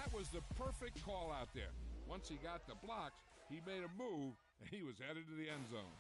that was the perfect call out there. Once he got the blocks, he made a move, and he was headed to the end zone.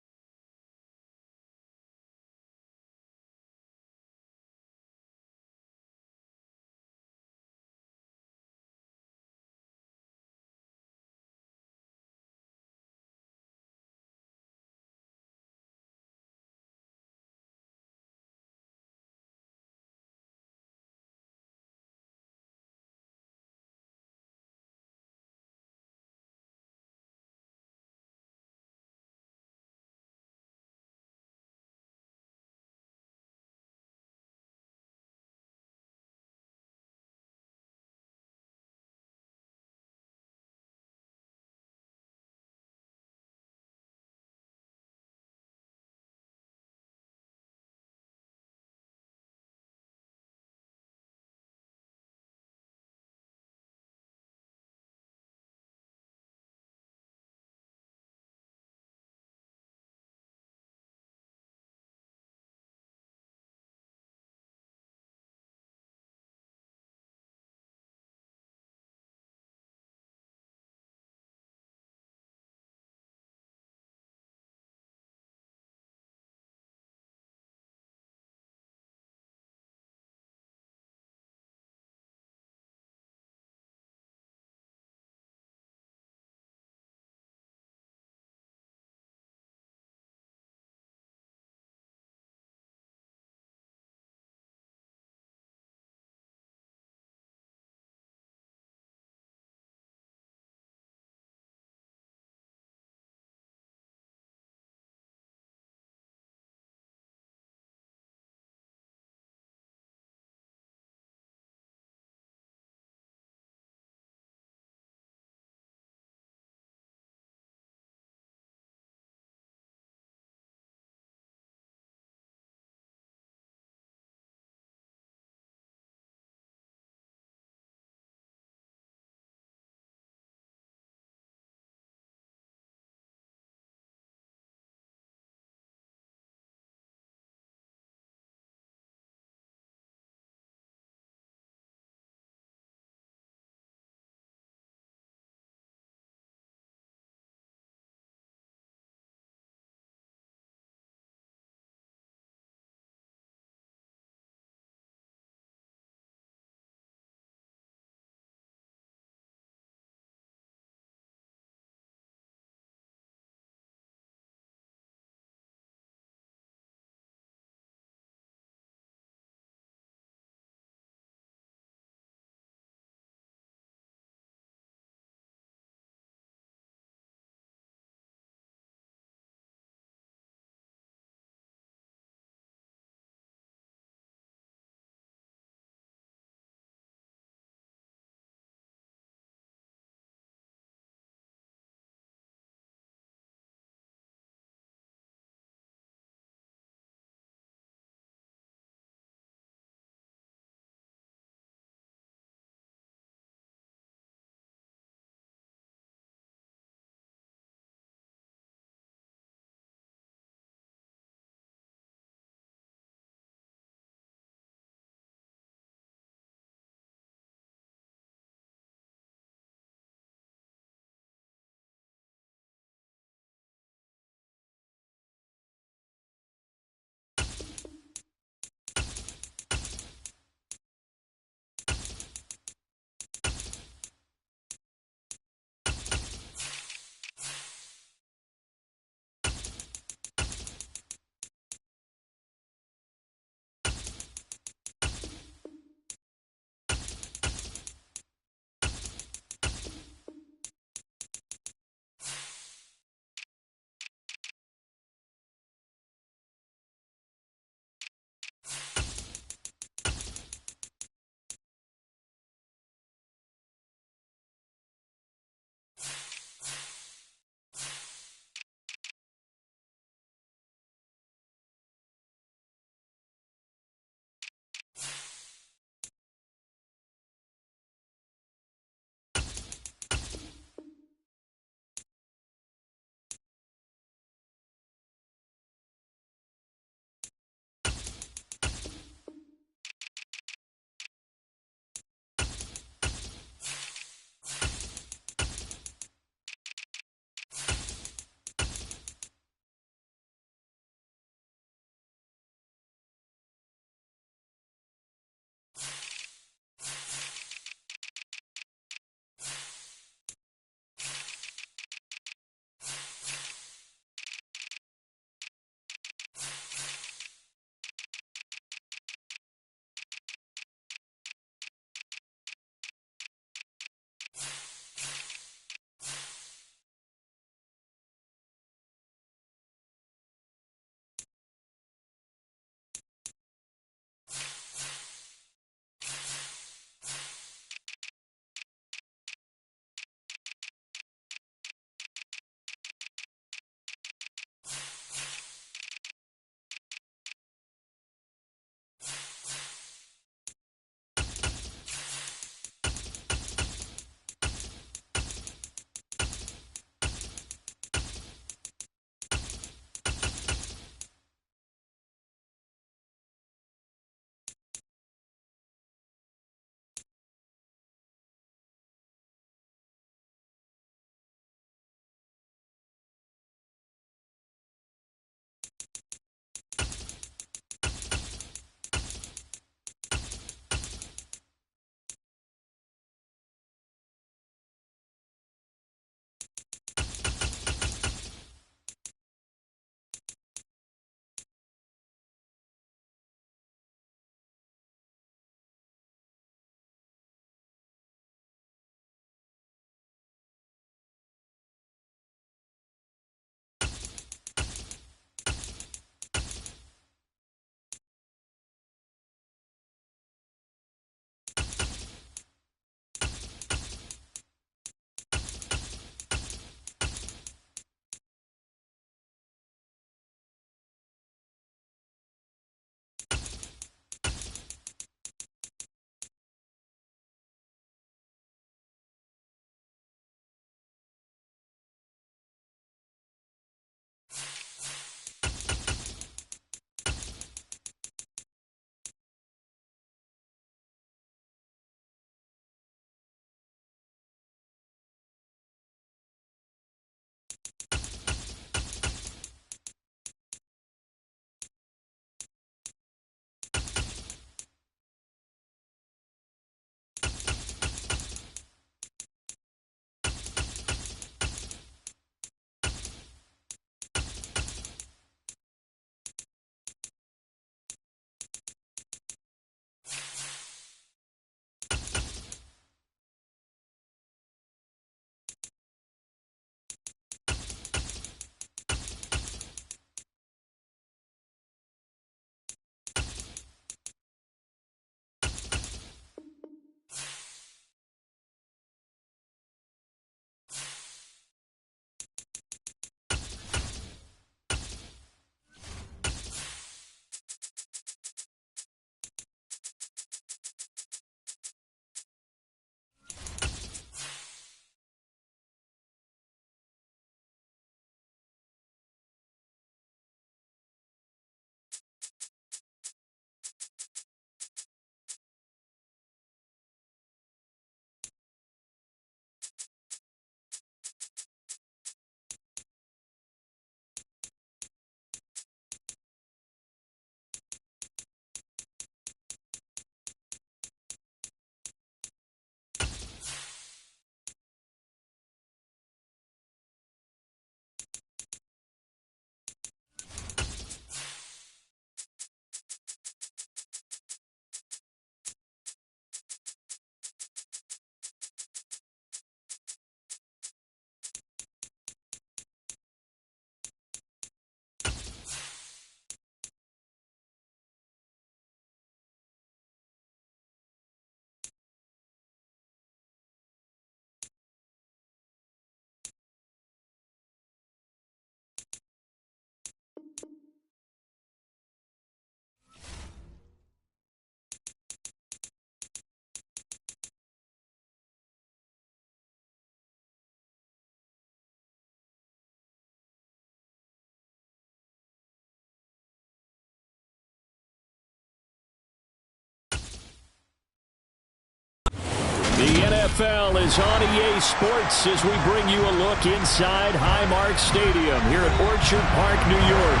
The NFL is on EA Sports as we bring you a look inside Highmark Stadium here at Orchard Park, New York.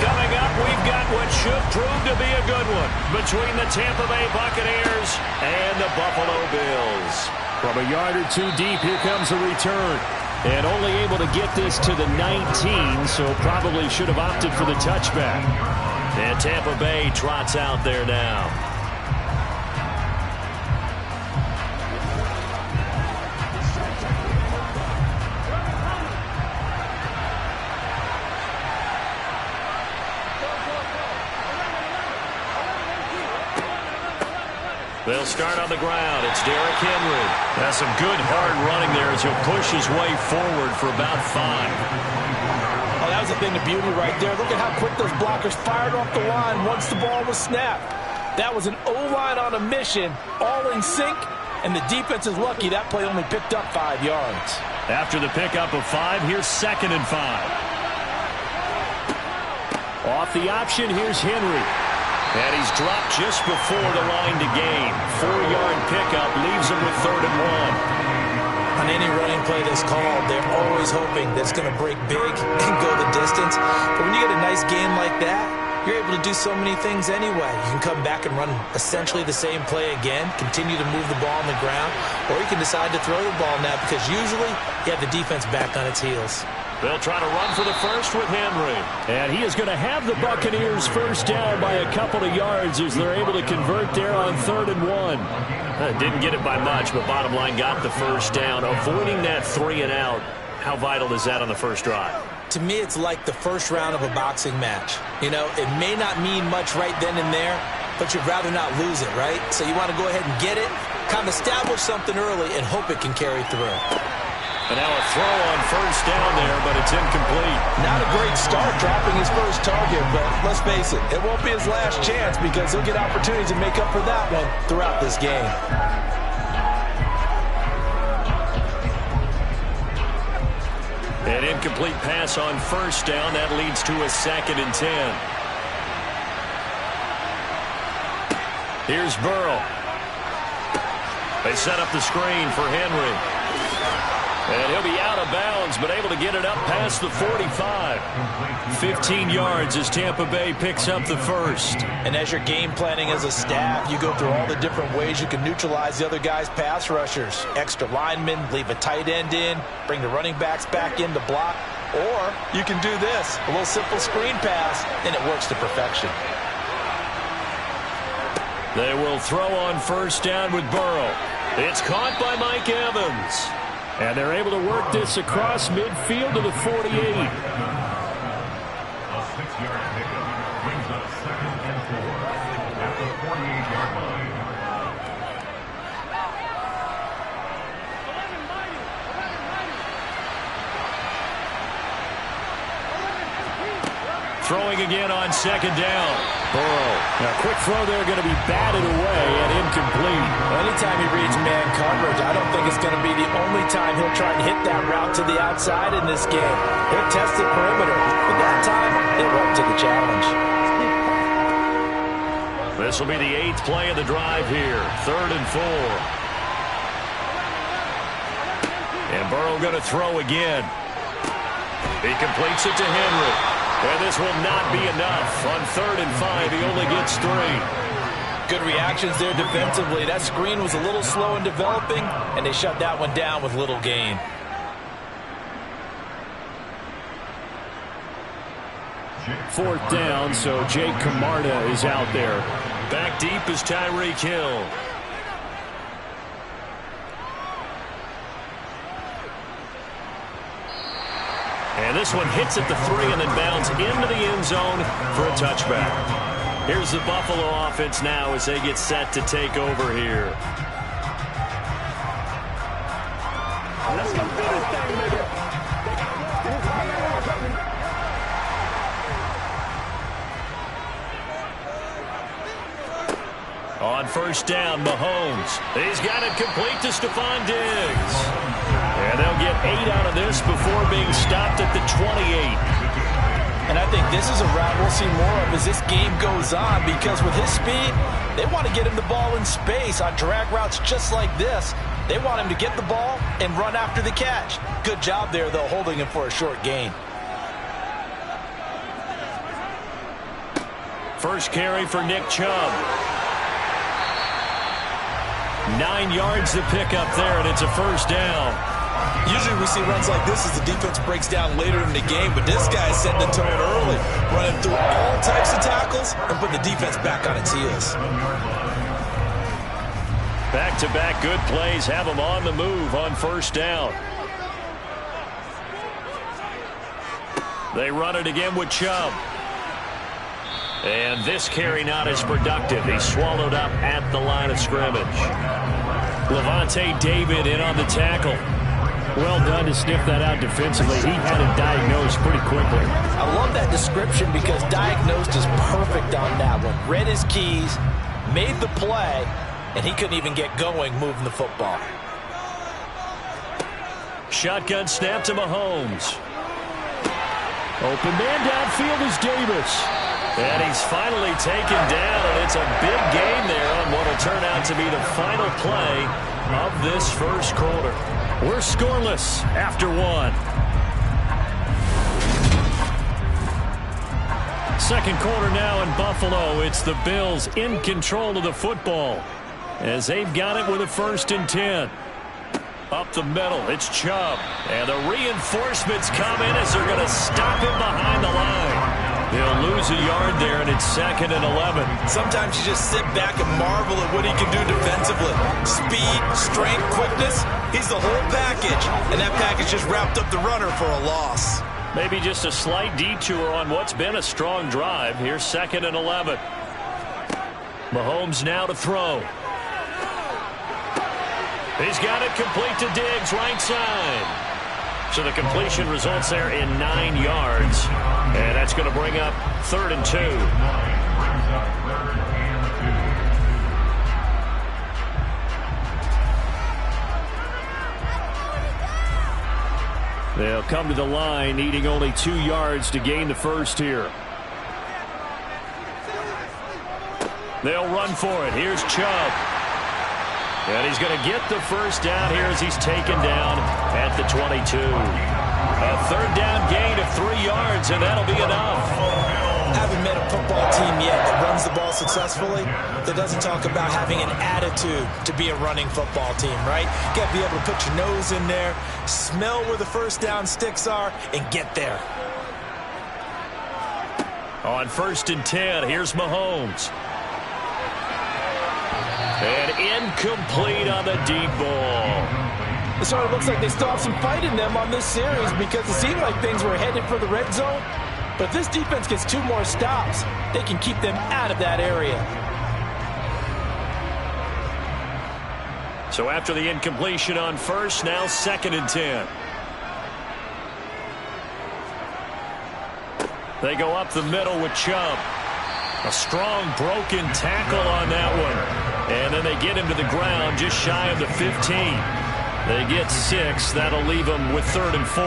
Coming up, we've got what should prove to be a good one between the Tampa Bay Buccaneers and the Buffalo Bills. From a yard or two deep, here comes a return. And only able to get this to the 19, so probably should have opted for the touchback. And Tampa Bay trots out there now. They'll start on the ground. It's Derrick Henry. Has some good hard running there as he'll push his way forward for about 5. Oh, that was a thing of beauty right there. Look at how quick those blockers fired off the line once the ball was snapped. That was an O-line on a mission, all in sync, and the defense is lucky that play only picked up 5 yards. After the pickup of 5, here's 2nd and 5. Off the option, here's Henry. And he's dropped just before the line to gain. 4-yard pickup leaves him with 3rd and 1. On any running play that's called, they're always hoping that it's going to break big and go the distance. But when you get a nice game like that, you're able to do so many things anyway. You can come back and run essentially the same play again, continue to move the ball on the ground, or you can decide to throw the ball now because usually you have the defense back on its heels. They'll try to run for the first with Henry. And he is going to have the Buccaneers first down by a couple of yards as they're able to convert there on 3rd and 1. Didn't get it by much, but bottom line got the first down. Avoiding that 3 and out, how vital is that on the first drive? To me, it's like the first round of a boxing match. You know, it may not mean much right then and there, but you'd rather not lose it, right? So you want to go ahead and get it, kind of establish something early, and hope it can carry through. And now a throw on first down there, but it's incomplete. Not a great start dropping his first target, but let's face it, it won't be his last chance because he'll get opportunities to make up for that one throughout this game. An incomplete pass on first down. That leads to a 2nd and 10. Here's Burrow. They set up the screen for Henry. And he'll be out of bounds, but able to get it up past the 45. 15 yards as Tampa Bay picks up the first. And as you're game planning as a staff, you go through all the different ways you can neutralize the other guy's pass rushers. Extra linemen, leave a tight end in, bring the running backs back in to block. Or you can do this, a little simple screen pass, and it works to perfection. They will throw on first down with Burrow. It's caught by Mike Evans. And they're able to work this across midfield to the 48. A 6-yard pickup brings up 2nd and 4 at the 48-yard line. Throwing again on 2nd down. Burrow. Now, quick throw there going to be batted away and incomplete. Anytime he reads man coverage, I don't think it's going to be the only time he'll try and hit that route to the outside in this game. He'll test the perimeter, but that time, he'll up to the challenge. This will be the 8th play of the drive here. 3rd and 4. And Burrow going to throw again. He completes it to Henry. And this will not be enough. On 3rd and 5, he only gets 3. Good reactions there defensively. That screen was a little slow in developing, and they shut that one down with little gain. Fourth down, so Jake Camarda is out there. Back deep is Tyreek Hill. And this one hits at the 3 and then bounds into the end zone for a touchback. Here's the Buffalo offense now as they get set to take over here. Let's go do this thing, nigga. On first down, Mahomes. He's got it complete to Stephon Diggs. And they'll get 8 out of this before being stopped at the 28. And I think this is a route we'll see more of as this game goes on, because with his speed, they want to get him the ball in space on drag routes just like this. They want him to get the ball and run after the catch. Good job there, though, holding him for a short gain. First carry for Nick Chubb. 9 yards to pick up there, and it's a first down. Usually we see runs like this as the defense breaks down later in the game, but this guy's setting the tone early, running through all types of tackles and putting the defense back on its heels. Back-to-back good plays have them on the move on first down. They run it again with Chubb. And this carry not as productive. He's swallowed up at the line of scrimmage. Levante David in on the tackle. Well done to sniff that out defensively. He had it diagnosed pretty quickly. I love that description because diagnosed is perfect on that one. Read his keys, made the play, and he couldn't even get going moving the football. Shotgun snap to Mahomes. Open man downfield is Davis. And he's finally taken down, and it's a big gain there on what will turn out to be the final play of this first quarter. We're scoreless after one. Second quarter now in Buffalo. It's the Bills in control of the football as they've got it with a 1st and 10. Up the middle, it's Chubb. And the reinforcements come in as they're going to stop him behind the line. He'll lose a yard there, and it's 2nd and 11. Sometimes you just sit back and marvel at what he can do defensively. Speed, strength, quickness, he's the whole package. And that package just wrapped up the runner for a loss. Maybe just a slight detour on what's been a strong drive. Here's 2nd and 11. Mahomes now to throw. He's got it complete to Diggs, right side. So the completion results there in 9 yards. And that's going to bring up 3rd and 2. They'll come to the line, needing only 2 yards to gain the first here. They'll run for it. Here's Chubb. And he's going to get the first down here as he's taken down at the 22. A 3rd down gain of 3 yards, and that'll be enough. Haven't met a football team yet that runs the ball successfully that doesn't talk about having an attitude to be a running football team, right? You got to be able to put your nose in there, smell where the first down sticks are, and get there. On 1st and 10, here's Mahomes. And incomplete on the deep ball. It sort of looks like they still have some fight in them on this series because it seemed like things were headed for the red zone. But if this defense gets 2 more stops, they can keep them out of that area. So after the incompletion on 1st, now 2nd and 10. They go up the middle with Chubb. A strong broken tackle on that one. And then they get him to the ground just shy of the 15. They get 6. That'll leave them with 3rd and 4.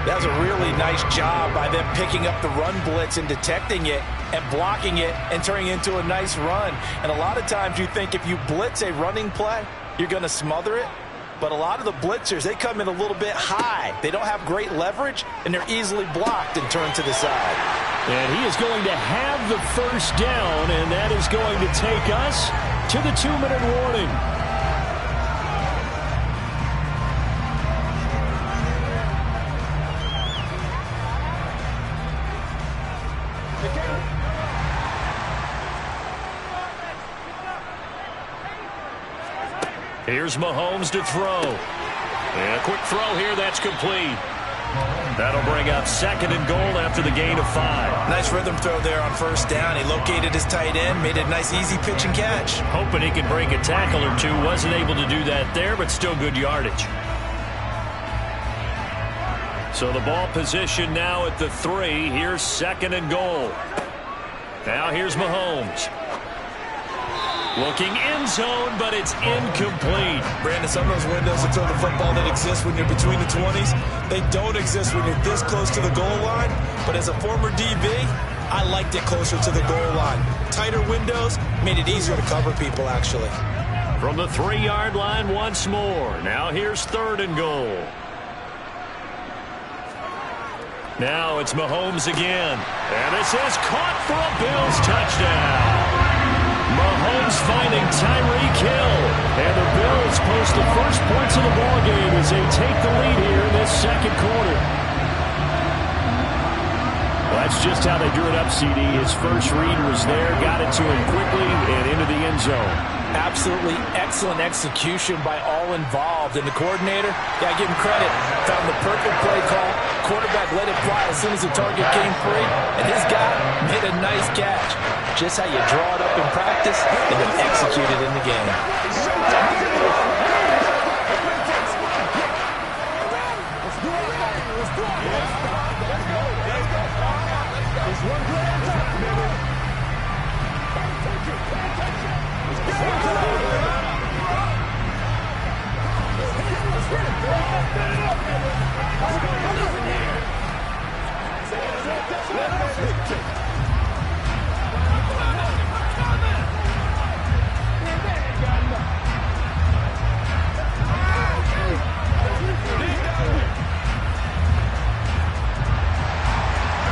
That was a really nice job by them picking up the run blitz and detecting it and blocking it and turning it into a nice run. And a lot of times you think if you blitz a running play, you're going to smother it. But a lot of the blitzers, they come in a little bit high. They don't have great leverage, and they're easily blocked and turned to the side. And he is going to have the first down, and that is going to take us to the 2-minute warning. Here's Mahomes to throw. And a quick throw here, that's complete. That'll bring up 2nd and goal after the gain of 5. Nice rhythm throw there on 1st down. He located his tight end, made it a nice easy pitch and catch. Hoping he could break a tackle or two. Wasn't able to do that there, but still good yardage. So the ball position now at the 3. Here's 2nd and goal. Now here's Mahomes. Looking end zone, but it's incomplete. Brandon, some of those windows to throw the football that exist when you're between the 20s, they don't exist when you're this close to the goal line. But as a former DB, I liked it closer to the goal line. Tighter windows made it easier to cover people, actually. From the 3-yard line once more. Now here's 3rd and goal. Now it's Mahomes again. And this is caught for a Bills touchdown. Mahomes finding Tyreek Hill. And the Bills post the first points of the ballgame as they take the lead here in this second quarter. Well, that's just how they drew it up, CD. His first read was there, got it to him quickly, and into the end zone. Absolutely excellent execution by all involved. And the coordinator, got to give him credit, found the perfect play call. Quarterback let it fly as soon as the target came free. And his guy made a nice catch. Just how you draw it up in practice and then execute it in the game.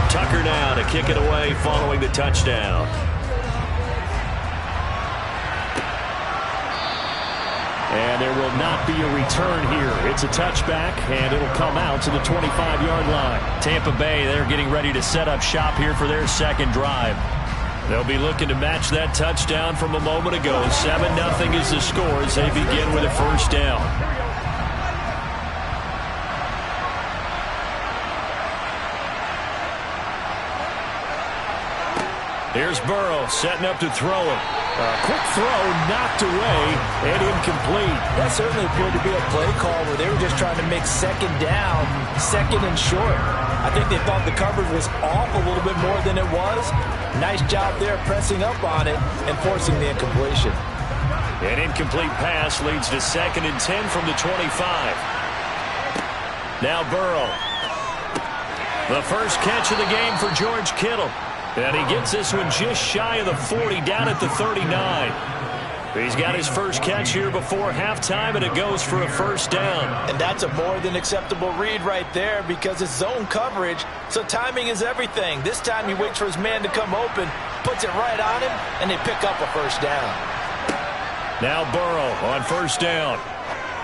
Tucker now to kick it away following the touchdown. And there will not be a return here. It's a touchback, and it'll come out to the 25-yard line. Tampa Bay, they're getting ready to set up shop here for their second drive. They'll be looking to match that touchdown from a moment ago. 7-0 is the score as they begin with a first down. Here's Burrow setting up to throw it. A quick throw knocked away and incomplete. That certainly appeared to be a play call where they were just trying to make second down, second and short. I think they thought the coverage was off a little bit more than it was. Nice job there pressing up on it and forcing the incompletion. An incomplete pass leads to 2nd and 10 from the 25. Now Burrow. The first catch of the game for George Kittle. And he gets this one just shy of the 40, down at the 39. He's got his first catch here before halftime, and it goes for a first down. And that's a more than acceptable read right there because it's zone coverage, so timing is everything. This time he waits for his man to come open, puts it right on him, and they pick up a first down. Now Burrow on first down.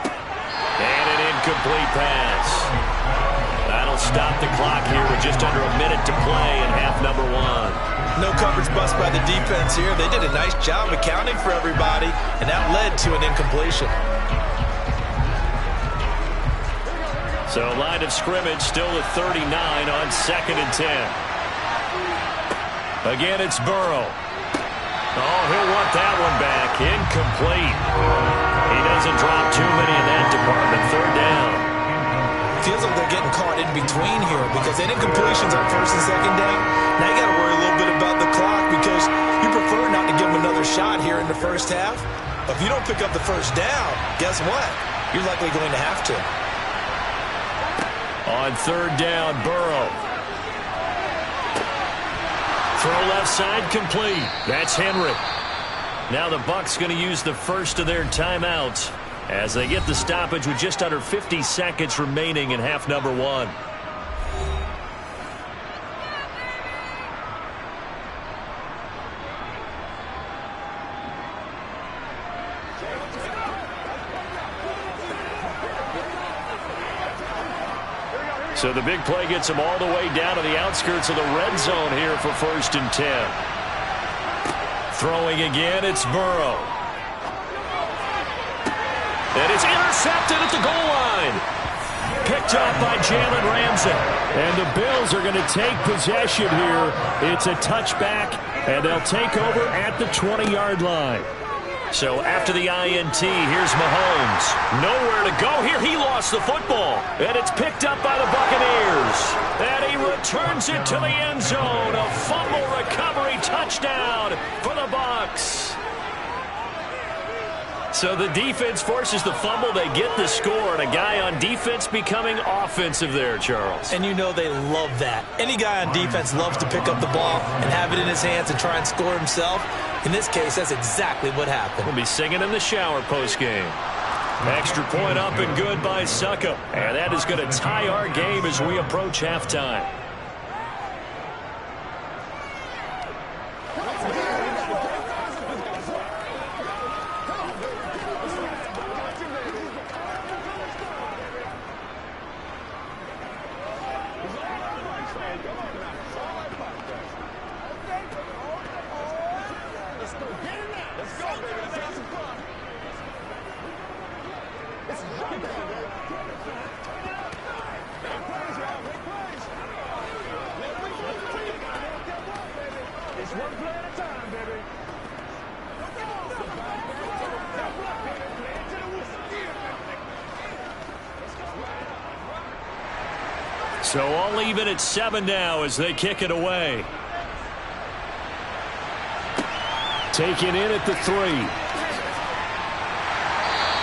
And an incomplete pass. That'll stop the clock here with just under a minute to play in half number 1. No coverage bust by the defense here. They did a nice job accounting for everybody, and that led to an incompletion. So line of scrimmage still at 39 on 2nd and 10. Again, it's Burrow. Oh, he'll want that one back. Incomplete. He doesn't drop too many in that department. 3rd down. Feels like they're getting caught in between here because any incompletions on 1st and 2nd down. Now you got to worry a little bit about the clock because you prefer not to give them another shot here in the first half. But if you don't pick up the first down, guess what? You're likely going to have to. On 3rd down, Burrow. Throw left side complete. That's Henry. Now the Bucs going to use the first of their timeouts as they get the stoppage with just under 50 seconds remaining in half number 1. So the big play gets them all the way down to the outskirts of the red zone here for 1st and 10. Throwing again, it's Burrow. And it's intercepted at the goal line. Picked up by Jalen Ramsey. And the Bills are going to take possession here. It's a touchback, and they'll take over at the 20-yard line. So after the INT, here's Mahomes. Nowhere to go here. He lost the football. And it's picked up by the Buccaneers. And he returns it to the end zone. A fumble recovery touchdown for the Bucs. So the defense forces the fumble. They get the score, and a guy on defense becoming offensive there, Charles. And you know they love that. Any guy on defense loves to pick up the ball and have it in his hands and try and score himself. In this case, that's exactly what happened. We'll be singing in the shower postgame. Extra point up and good by Succop. And that is going to tie our game as we approach halftime. So all even at 7 now as they kick it away. Taken in at the 3.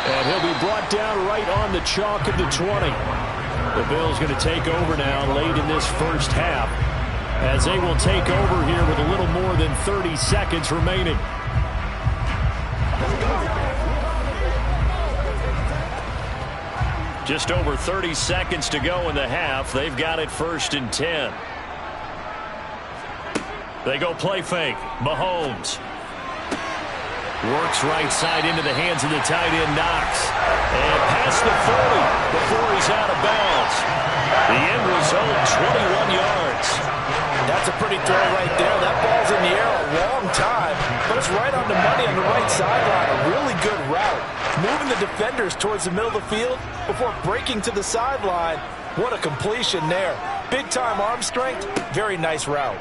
And he'll be brought down right on the chalk of the 20. The Bills going to take over now late in this first half, as they will take over here with a little more than 30 seconds remaining. Just over 30 seconds to go in the half. They've got it 1st and 10. They go play fake. Mahomes works right side into the hands of the tight end, Knox. And past the 40 before he's out of bounds. The end result, 21 yards. That's a pretty throw right there. That ball's in the air a long time, but it's right on the money on the right sideline. A really good route. Moving the defenders towards the middle of the field before breaking to the sideline. What a completion there. Big-time arm strength. Very nice route.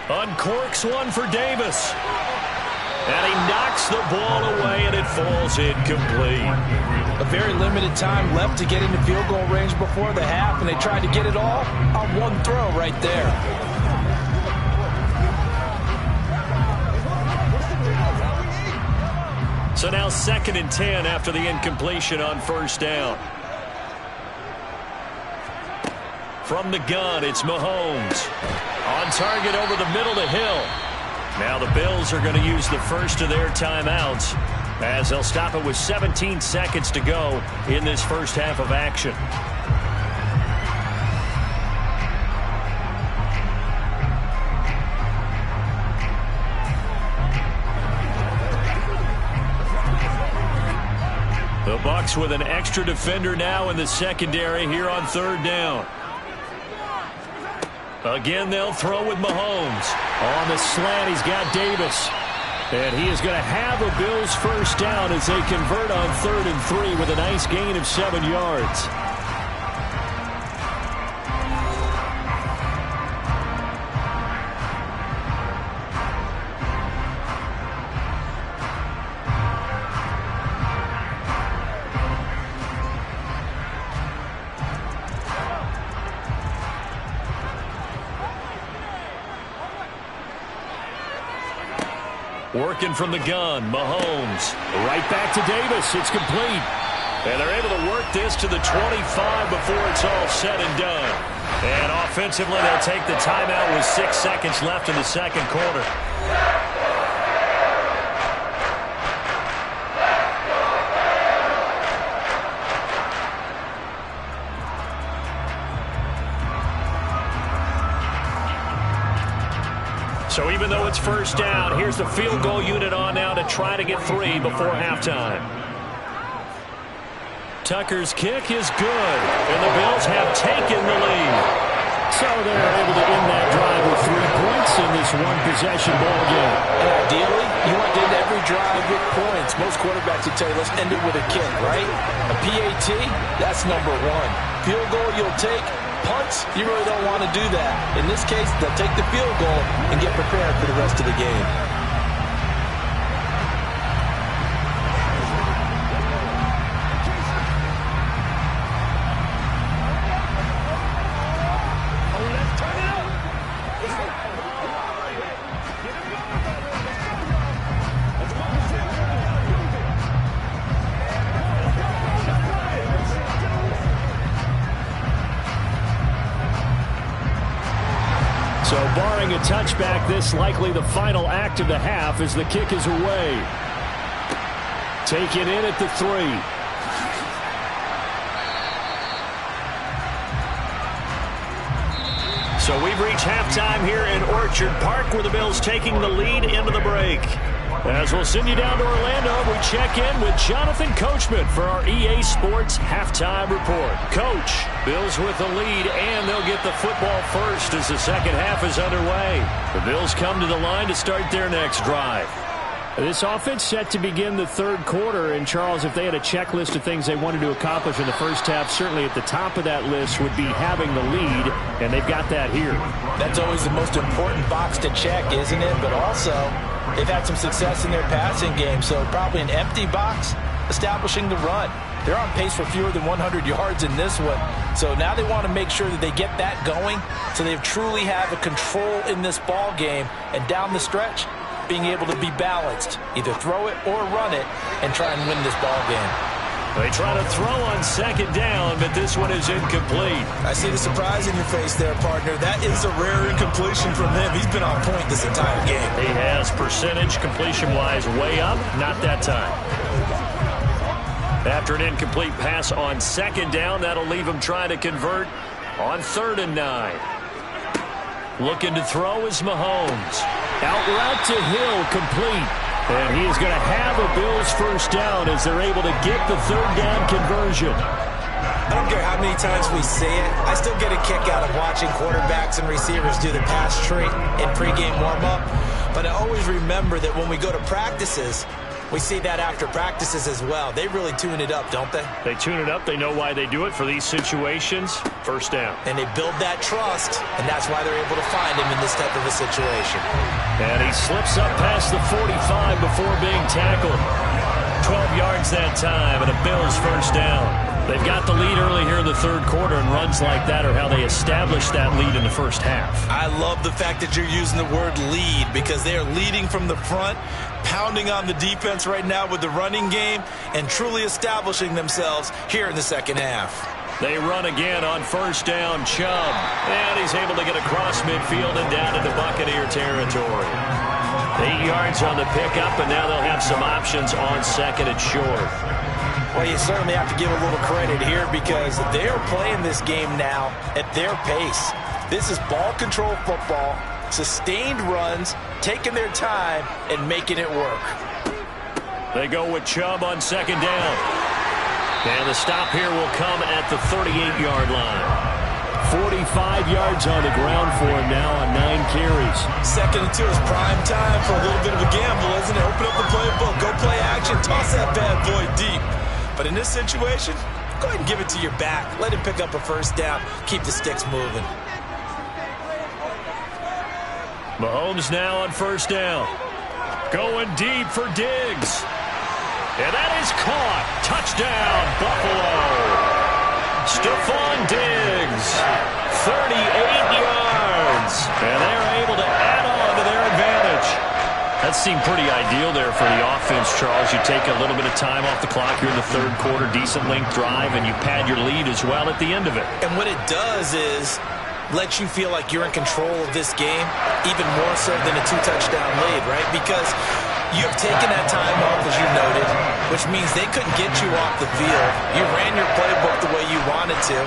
Uncorks one for Davis. And he knocks the ball away, and it falls incomplete. A very limited time left to get into field goal range before the half, and they tried to get it all on one throw right there. So now 2nd and 10 after the incompletion on 1st down. From the gun, it's Mahomes. On target over the middle to Hill. Now the Bills are going to use the first of their timeouts, as they'll stop it with 17 seconds to go in this first half of action. The Bucs with an extra defender now in the secondary here on 3rd down. Again, they'll throw with Mahomes. On the slant, he's got Davis. And he is going to have a Bills first down as they convert on 3rd and 3 with a nice gain of 7 yards. Working from the gun, Mahomes. Right back to Davis. It's complete. And they're able to work this to the 25 before it's all said and done. And offensively, they'll take the timeout with 6 seconds left in the second quarter. So even though it's first down, here's the field goal unit on now to try to get 3 before halftime. Tucker's kick is good, and the Bills have taken the lead. So they're able to end that drive with 3 points in this one-possession ball game. And ideally, you want to end every drive with points. Most quarterbacks would tell you, let's end it with a kick, right? A PAT, that's number 1. Field goal you'll take. Punts, you really don't want to do that. In this case, they'll take the field goal and get prepared for the rest of the game. So barring a touchback, this likely the final act of the half as the kick is away. Taken in at the 3. So we've reached halftime here in Orchard Park where the Bills taking the lead into the break. As we'll send you down to Orlando, we check in with Jonathan Coachman for our EA Sports Halftime Report. Coach, Bills with the lead, and they'll get the football first as the second half is underway. The Bills come to the line to start their next drive. This offense set to begin the third quarter, and Charles, if they had a checklist of things they wanted to accomplish in the first half, certainly at the top of that list would be having the lead, and they've got that here. That's always the most important box to check, isn't it? But also, they've had some success in their passing game, so probably an empty box establishing the run. They're on pace for fewer than 100 yards in this one, so now they want to make sure that they get that going so they truly have a control in this ball game, and down the stretch, being able to be balanced, either throw it or run it, and try and win this ball game. They try to throw on second down, but this one is incomplete. I see the surprise in your face there, partner. That is a rare incompletion from him. He's been on point this entire game. He has percentage completion-wise way up, not that time. After an incomplete pass on second down, that'll leave him trying to convert on 3rd and 9. Looking to throw is Mahomes. Out route to Hill, complete. And he is going to have a Bills first down as they're able to get the 3rd down conversion. I don't care how many times we see it. I still get a kick out of watching quarterbacks and receivers do the pass tree in pregame warm-up. But I always remember that when we go to practices, we see that after practices as well. They really tune it up, don't they? They tune it up. They know why they do it for these situations. First down. And they build that trust, and that's why they're able to find him in this type of a situation. And he slips up past the 45 before being tackled. 12 yards that time, and a Bills first down. They've got the lead early here in the third quarter, and runs like that are how they establish that lead in the first half. I love the fact that you're using the word lead because they are leading from the front, pounding on the defense right now with the running game, and truly establishing themselves here in the second half. They run again on first down, Chubb. And he's able to get across midfield and down into Buccaneer territory. 8 yards on the pickup, and now they'll have some options on second and short. Well, you certainly have to give a little credit here because they're playing this game now at their pace. This is ball control football, sustained runs, taking their time, and making it work. They go with Chubb on second down. And the stop here will come at the 38-yard line. 45 yards on the ground for him now on 9 carries. 2nd and 2 is prime time for a little bit of a gamble, isn't it? Open up the playbook, go play action, toss that bad boy deep. But in this situation, go ahead and give it to your back. Let him pick up a first down. Keep the sticks moving. Mahomes now on first down. Going deep for Diggs. And that is caught. Touchdown, Buffalo. Stephon Diggs, 38 yards. And they're able to add on to their advantage. That seemed pretty ideal there for the offense, Charles. You take a little bit of time off the clock here in the third quarter, decent length drive, and you pad your lead as well at the end of it. And what it does is let you feel like you're in control of this game, even more so than a 2-touchdown lead, right? Because you have taken that time off, as you noted, which means they couldn't get you off the field. You ran your playbook the way you wanted to,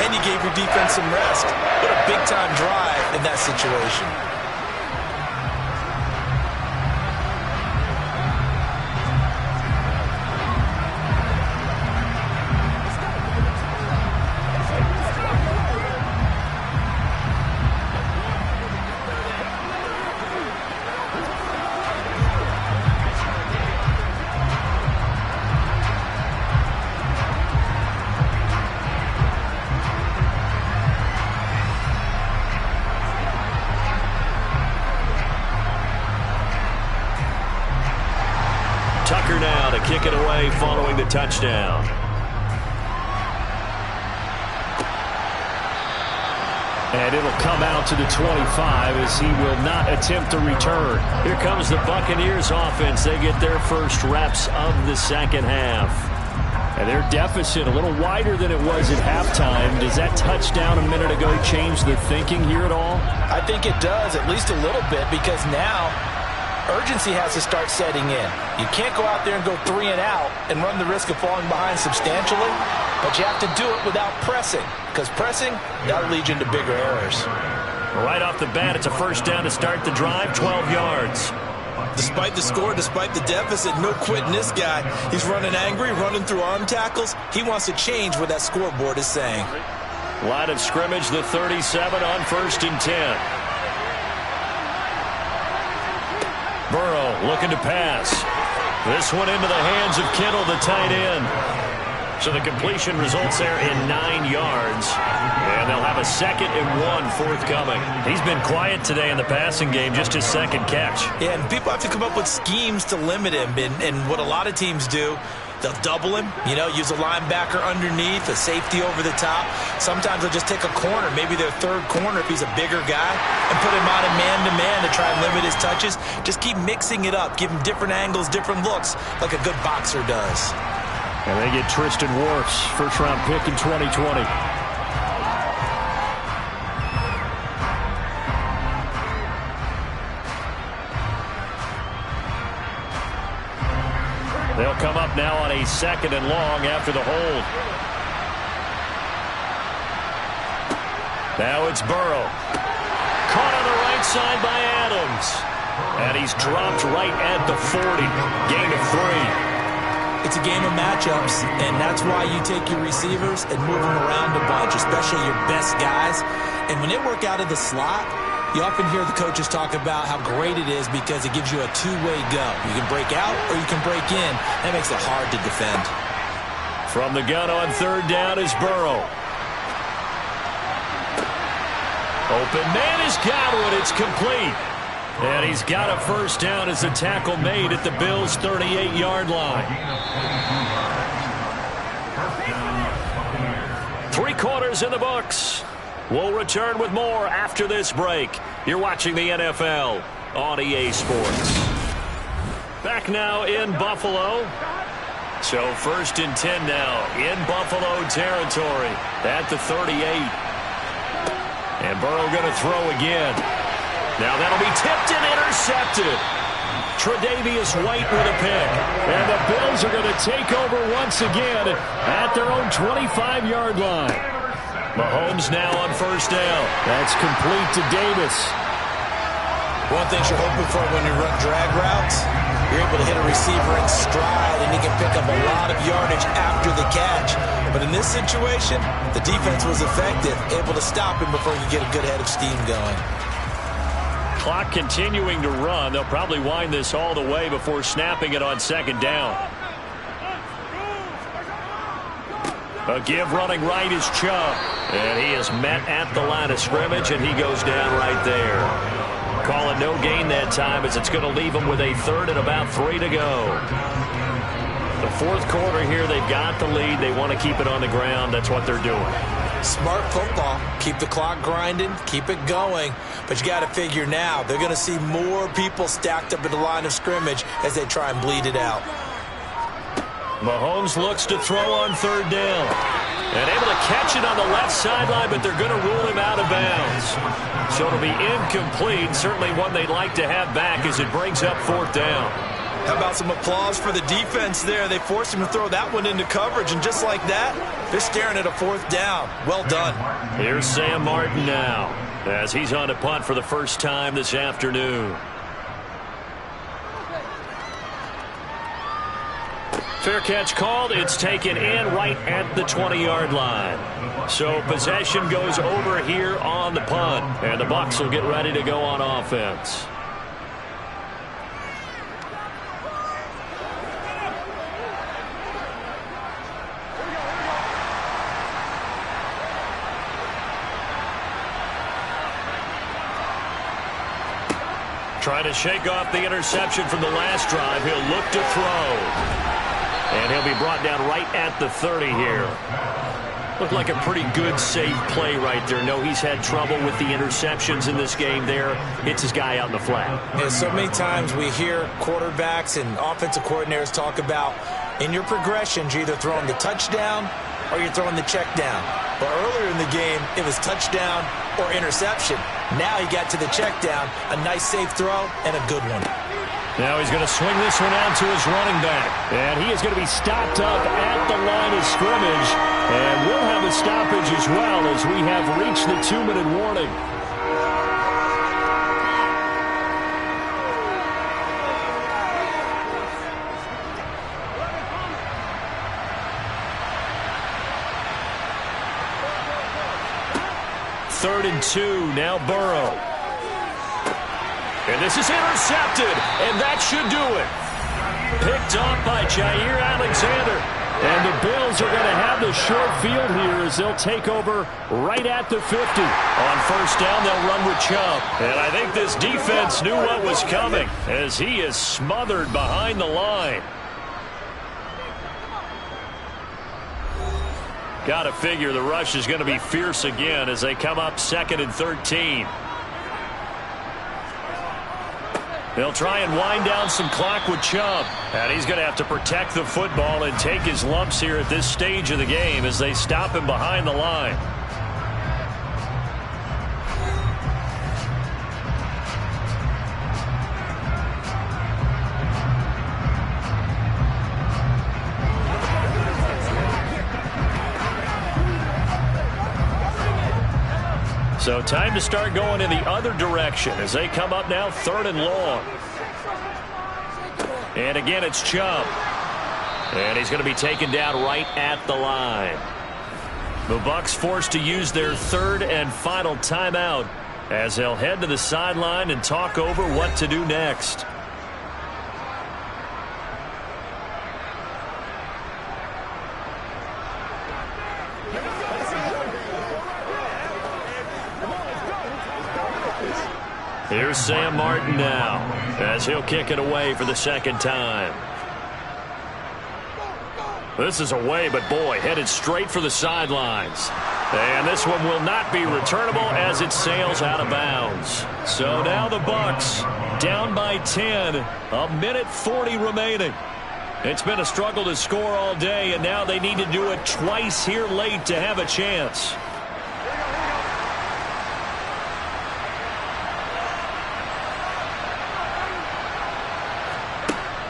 and you gave your defense some rest. What a big-time drive in that situation. Tucker now to kick it away following the touchdown. And it'll come out to the 25 as he will not attempt a return. Here comes the Buccaneers offense. They get their first reps of the second half. And their deficit a little wider than it was at halftime. Does that touchdown a minute ago change the thinking here at all? I think it does, at least a little bit, because now urgency has to start setting in. You can't go out there and go 3 and out and run the risk of falling behind substantially, but you have to do it without pressing, because pressing, that'll lead you into bigger errors. Right off the bat, it's a first down to start the drive, 12 yards. Despite the score, despite the deficit, no quitting this guy. He's running angry, running through arm tackles. He wants to change what that scoreboard is saying. Line of scrimmage, the 37 on 1st and 10. Burrow looking to pass. This one into the hands of Kittle, the tight end. So the completion results there in 9 yards. And they'll have a 2nd and 1 forthcoming. He's been quiet today in the passing game, just his 2nd catch. Yeah, and people have to come up with schemes to limit him. And what a lot of teams do, they'll double him, use a linebacker underneath, a safety over the top. Sometimes they'll just take a corner, maybe their 3rd corner if he's a bigger guy, and put him on a man-to-man to try and limit his touches. Just keep mixing it up, give him different angles, different looks, like a good boxer does. And they get Tristan Wirfs, first-round pick in 2020. They'll come up now on a 2nd and long after the hold. Now it's Burrow. Caught on the right side by Adams. And he's dropped right at the 40. Gain of 3. It's a game of matchups, and that's why you take your receivers and move them around a bunch, especially your best guys. And when they work out of the slot, you often hear the coaches talk about how great it is because it gives you a two-way go. You can break out or you can break in. That makes it hard to defend. From the gun on 3rd down is Burrow. Open man has got one. It's complete. And he's got a first down as the tackle made at the Bills' 38-yard line. 3 quarters in the books. We'll return with more after this break. You're watching the NFL on EA Sports. Back now in Buffalo. So 1st and 10 now in Buffalo territory at the 38. And Burrow going to throw again. Now that'll be tipped and intercepted. Tre'Davious White with a pick. And the Bills are going to take over once again at their own 25-yard line. Mahomes now on 1st down. That's complete to Davis. One thing you're hoping for when you run drag routes, you're able to hit a receiver in stride and he can pick up a lot of yardage after the catch. But in this situation, the defense was effective, able to stop him before he could get a good head of steam going. Clock continuing to run. They'll probably wind this all the way before snapping it on 2nd down. A give running right is Chubb. And he is met at the line of scrimmage, and he goes down right there. Call it no gain that time as it's going to leave him with a 3rd and about 3 to go. The 4th quarter here, they've got the lead. They want to keep it on the ground. That's what they're doing. Smart football. Keep the clock grinding. Keep it going. But you got to figure now, they're going to see more people stacked up at the line of scrimmage as they try and bleed it out. Mahomes looks to throw on 3rd down. And able to catch it on the left sideline, but they're going to rule him out of bounds. So it'll be incomplete. Certainly one they'd like to have back as it brings up 4th down. How about some applause for the defense there? They forced him to throw that one into coverage, and just like that, they're staring at a 4th down. Well done. Here's Sam Martin now as he's on to punt for the first time this afternoon. Fair catch called. It's taken in right at the 20-yard line. So possession goes over here on the punt, and the Bucs will get ready to go on offense. Trying to shake off the interception from the last drive. He'll look to throw. And he'll be brought down right at the 30 here. Looked like a pretty good, safe play right there. No, he's had trouble with the interceptions in this game there. Hits his guy out in the flat. Yeah, so many times we hear quarterbacks and offensive coordinators talk about In your progressions, you're either throwing the touchdown or you're throwing the check down. But earlier in the game, it was touchdown or interception. Now he got to the check down, a nice safe throw, and a good one. Now he's going to swing this one out to his running back. And he is going to be stopped up at the line of scrimmage. And we'll have a stoppage as well as we have reached the 2-minute warning. Third and 2, now Burrow. And this is intercepted, and that should do it. Picked off by Jair Alexander. And the Bills are going to have the short field here as they'll take over right at the 50. On first down, they'll run with Chubb. And I think this defense knew what was coming as he is smothered behind the line. Got to figure the rush is going to be fierce again as they come up 2nd and 13. They'll try and wind down some clock with Chubb. And he's going to have to protect the football and take his lumps here at this stage of the game as they stop him behind the line. So time to start going in the other direction as they come up now 3rd and long. And again, it's Chubb. And he's going to be taken down right at the line. The Bucs forced to use their 3rd and final timeout as they'll head to the sideline and talk over what to do next. Here's Sam Martin now as he'll kick it away for the 2nd time. This is away, but boy, headed straight for the sidelines. And this one will not be returnable as it sails out of bounds. So now the Bucs down by 10, a minute 40 remaining. It's been a struggle to score all day, and now they need to do it twice here late to have a chance.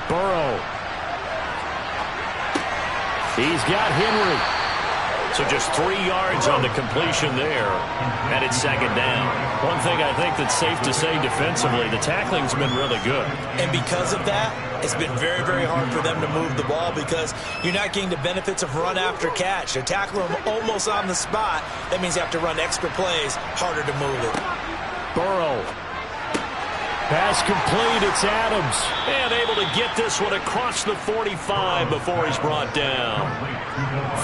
Burrow. He's got Henry. So just 3 yards on the completion there. And it's 2nd down. One thing I think that's safe to say defensively, the tackling's been really good. And because of that, it's been very, very hard for them to move the ball because you're not getting the benefits of run after catch. They tackle them almost on the spot. That means you have to run extra plays, harder to move it. Burrow. Pass complete, it's Adams. And able to get this one across the 45 before he's brought down.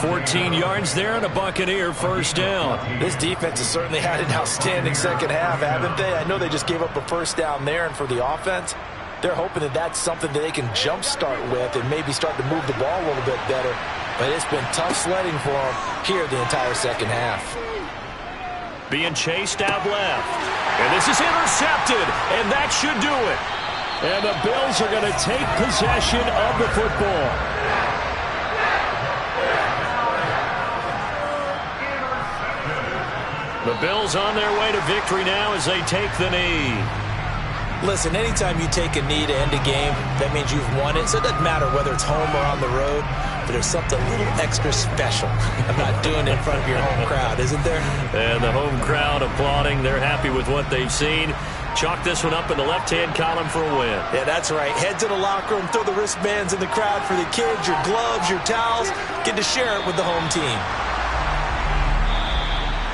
14 yards there and a Buccaneer 1st down. This defense has certainly had an outstanding 2nd half, haven't they? I know they just gave up a 1st down there, and for the offense, they're hoping that that's something that they can jumpstart with and maybe start to move the ball a little bit better. But it's been tough sledding for them here the entire 2nd half. Being chased out left. And this is intercepted, and that should do it. And the Bills are going to take possession of the football. The Bills on their way to victory now as they take the knee. Listen, anytime you take a knee to end a game, that means you've won it. So it doesn't matter whether it's home or on the road, but there's something a little extra special about doing it in front of your home crowd, isn't there? And the home crowd applauding. They're happy with what they've seen. Chalk this one up in the left-hand column for a win. Yeah, that's right. Head to the locker room, throw the wristbands in the crowd for the kids, your gloves, your towels. Get to share it with the home team.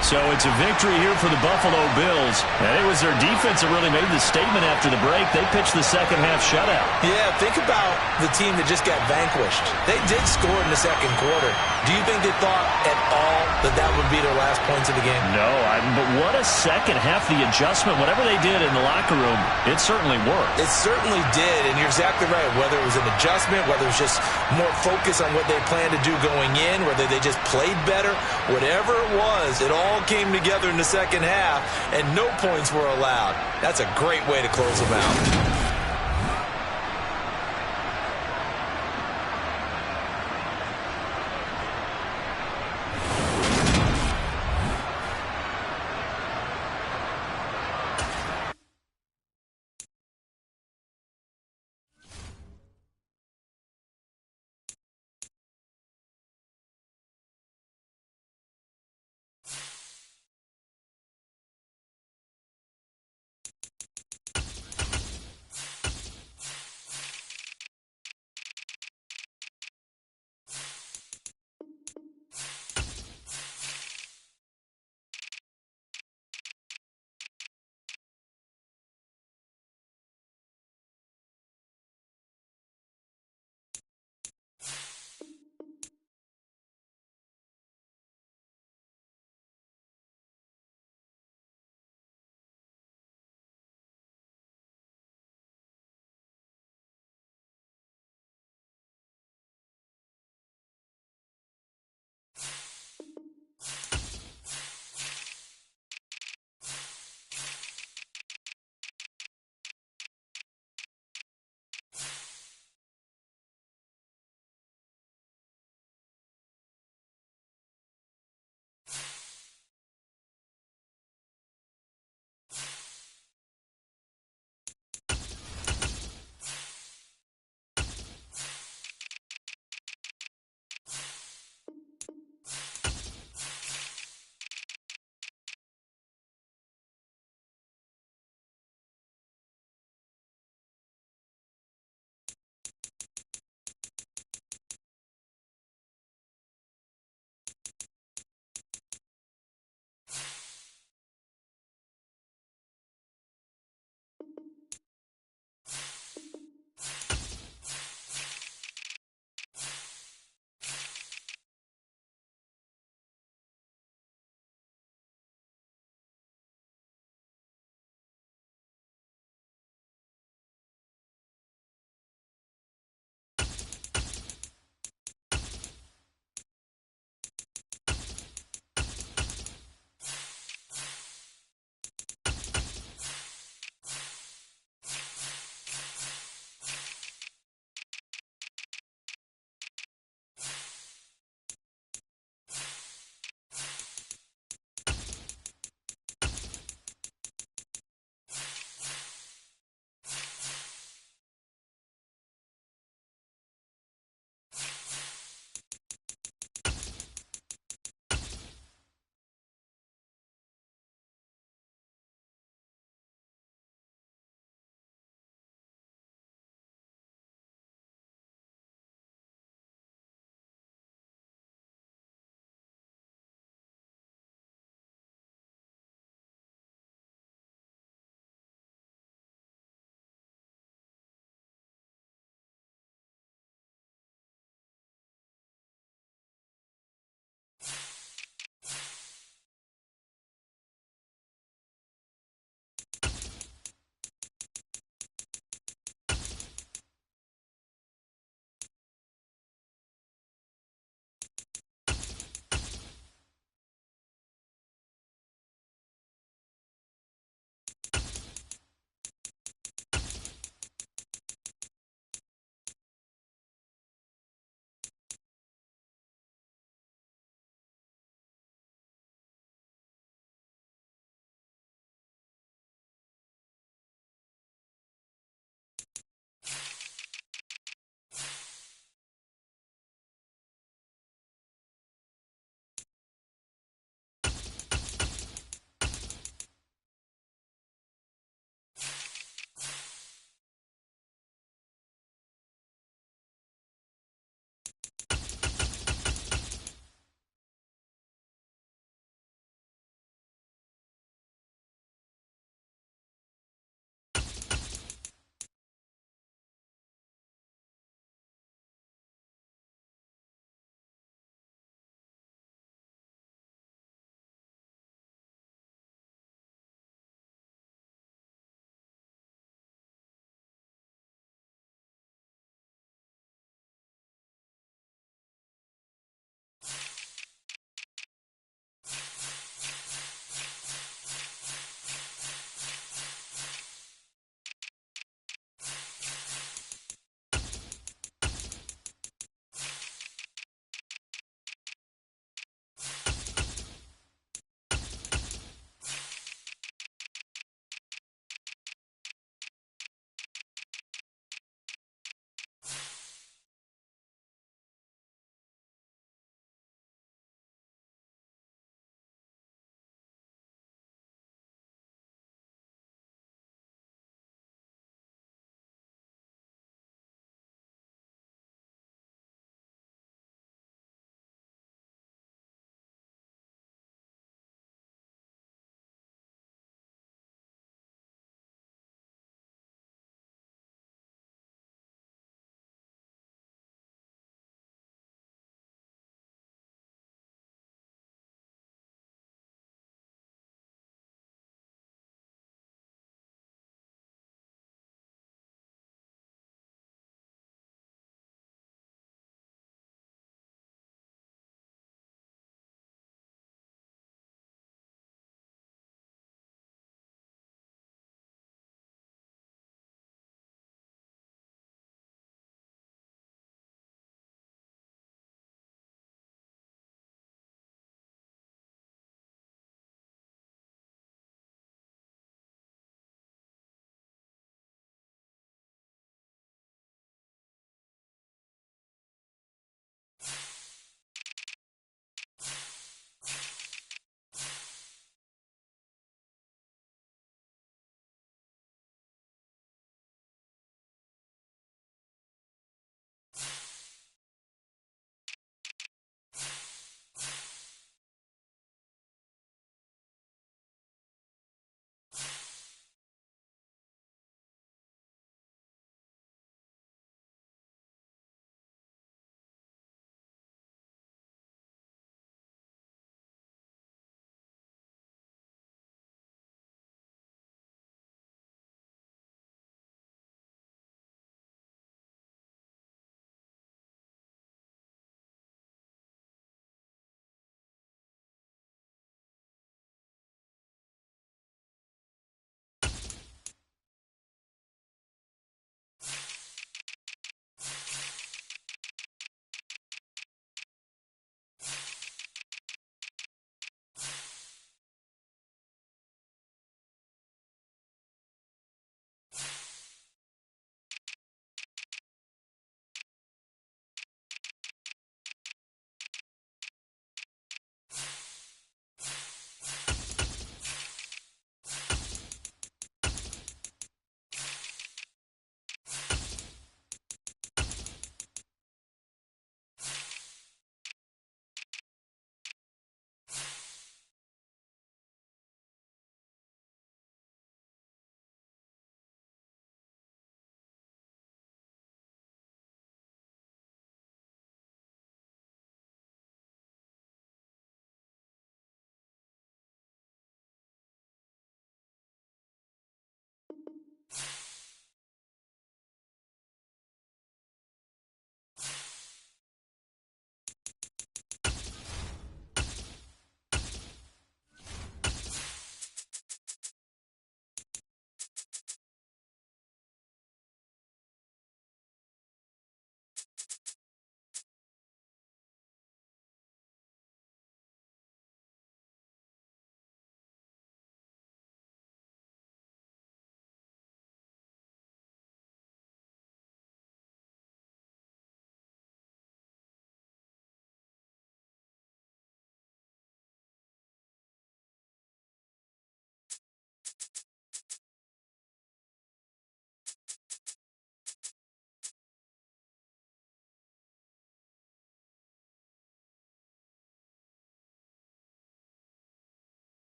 So it's a victory here for the Buffalo Bills. And it was their defense that really made the statement after the break. They pitched the 2nd half shutout. Yeah, think about the team that just got vanquished. They did score in the 2nd quarter. Do you think they thought at all that that would be their last points of the game? No, but what a 2nd half. The adjustment, whatever they did in the locker room, it certainly worked. It certainly did, and you're exactly right. Whether it was an adjustment, whether it was just more focus on what they planned to do going in, whether they just played better, whatever it was, it all came together in the 2nd half, and no points were allowed. That's a great way to close them out.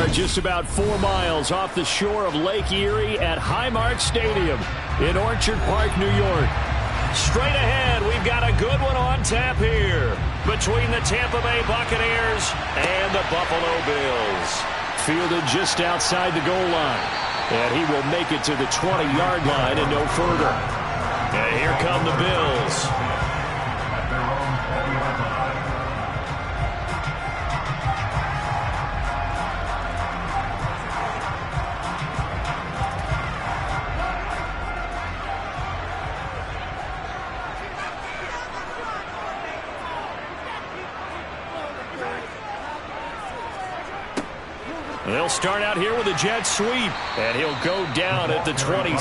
are just about 4 miles off the shore of Lake Erie at Highmark Stadium in Orchard Park, New York. Straight ahead, we've got a good one on tap here between the Tampa Bay Buccaneers and the Buffalo Bills. Fielded just outside the goal line. And he will make it to the 20-yard line and no further. And here come the Bills. They'll start out here with a jet sweep, and he'll go down at the 26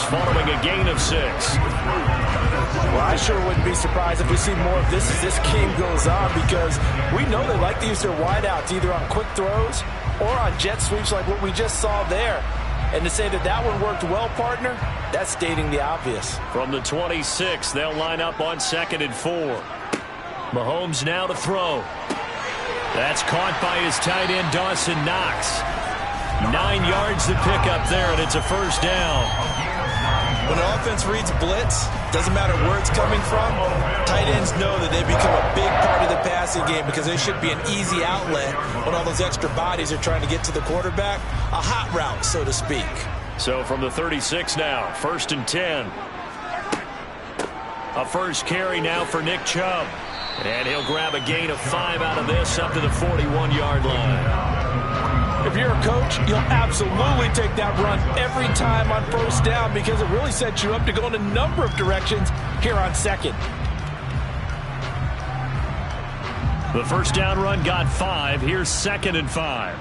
following a gain of 6. Well, I sure wouldn't be surprised if we see more of this as this game goes on, because we know they like to use their wideouts either on quick throws or on jet sweeps like what we just saw there. And to say that that one worked well, partner, that's stating the obvious. From the 26, they'll line up on 2nd and 4. Mahomes now to throw. That's caught by his tight end, Dawson Knox. 9 yards to pick up there, and it's a first down. When an offense reads blitz, doesn't matter where it's coming from, tight ends know that they become a big part of the passing game because they should be an easy outlet when all those extra bodies are trying to get to the quarterback. A hot route, so to speak. So from the 36 now, 1st and 10. A first carry now for Nick Chubb. And he'll grab a gain of 5 out of this up to the 41-yard line. If you're a coach, you'll absolutely take that run every time on first down because it really sets you up to go in a number of directions here on 2nd. The first down run got 5. Here's 2nd and 5.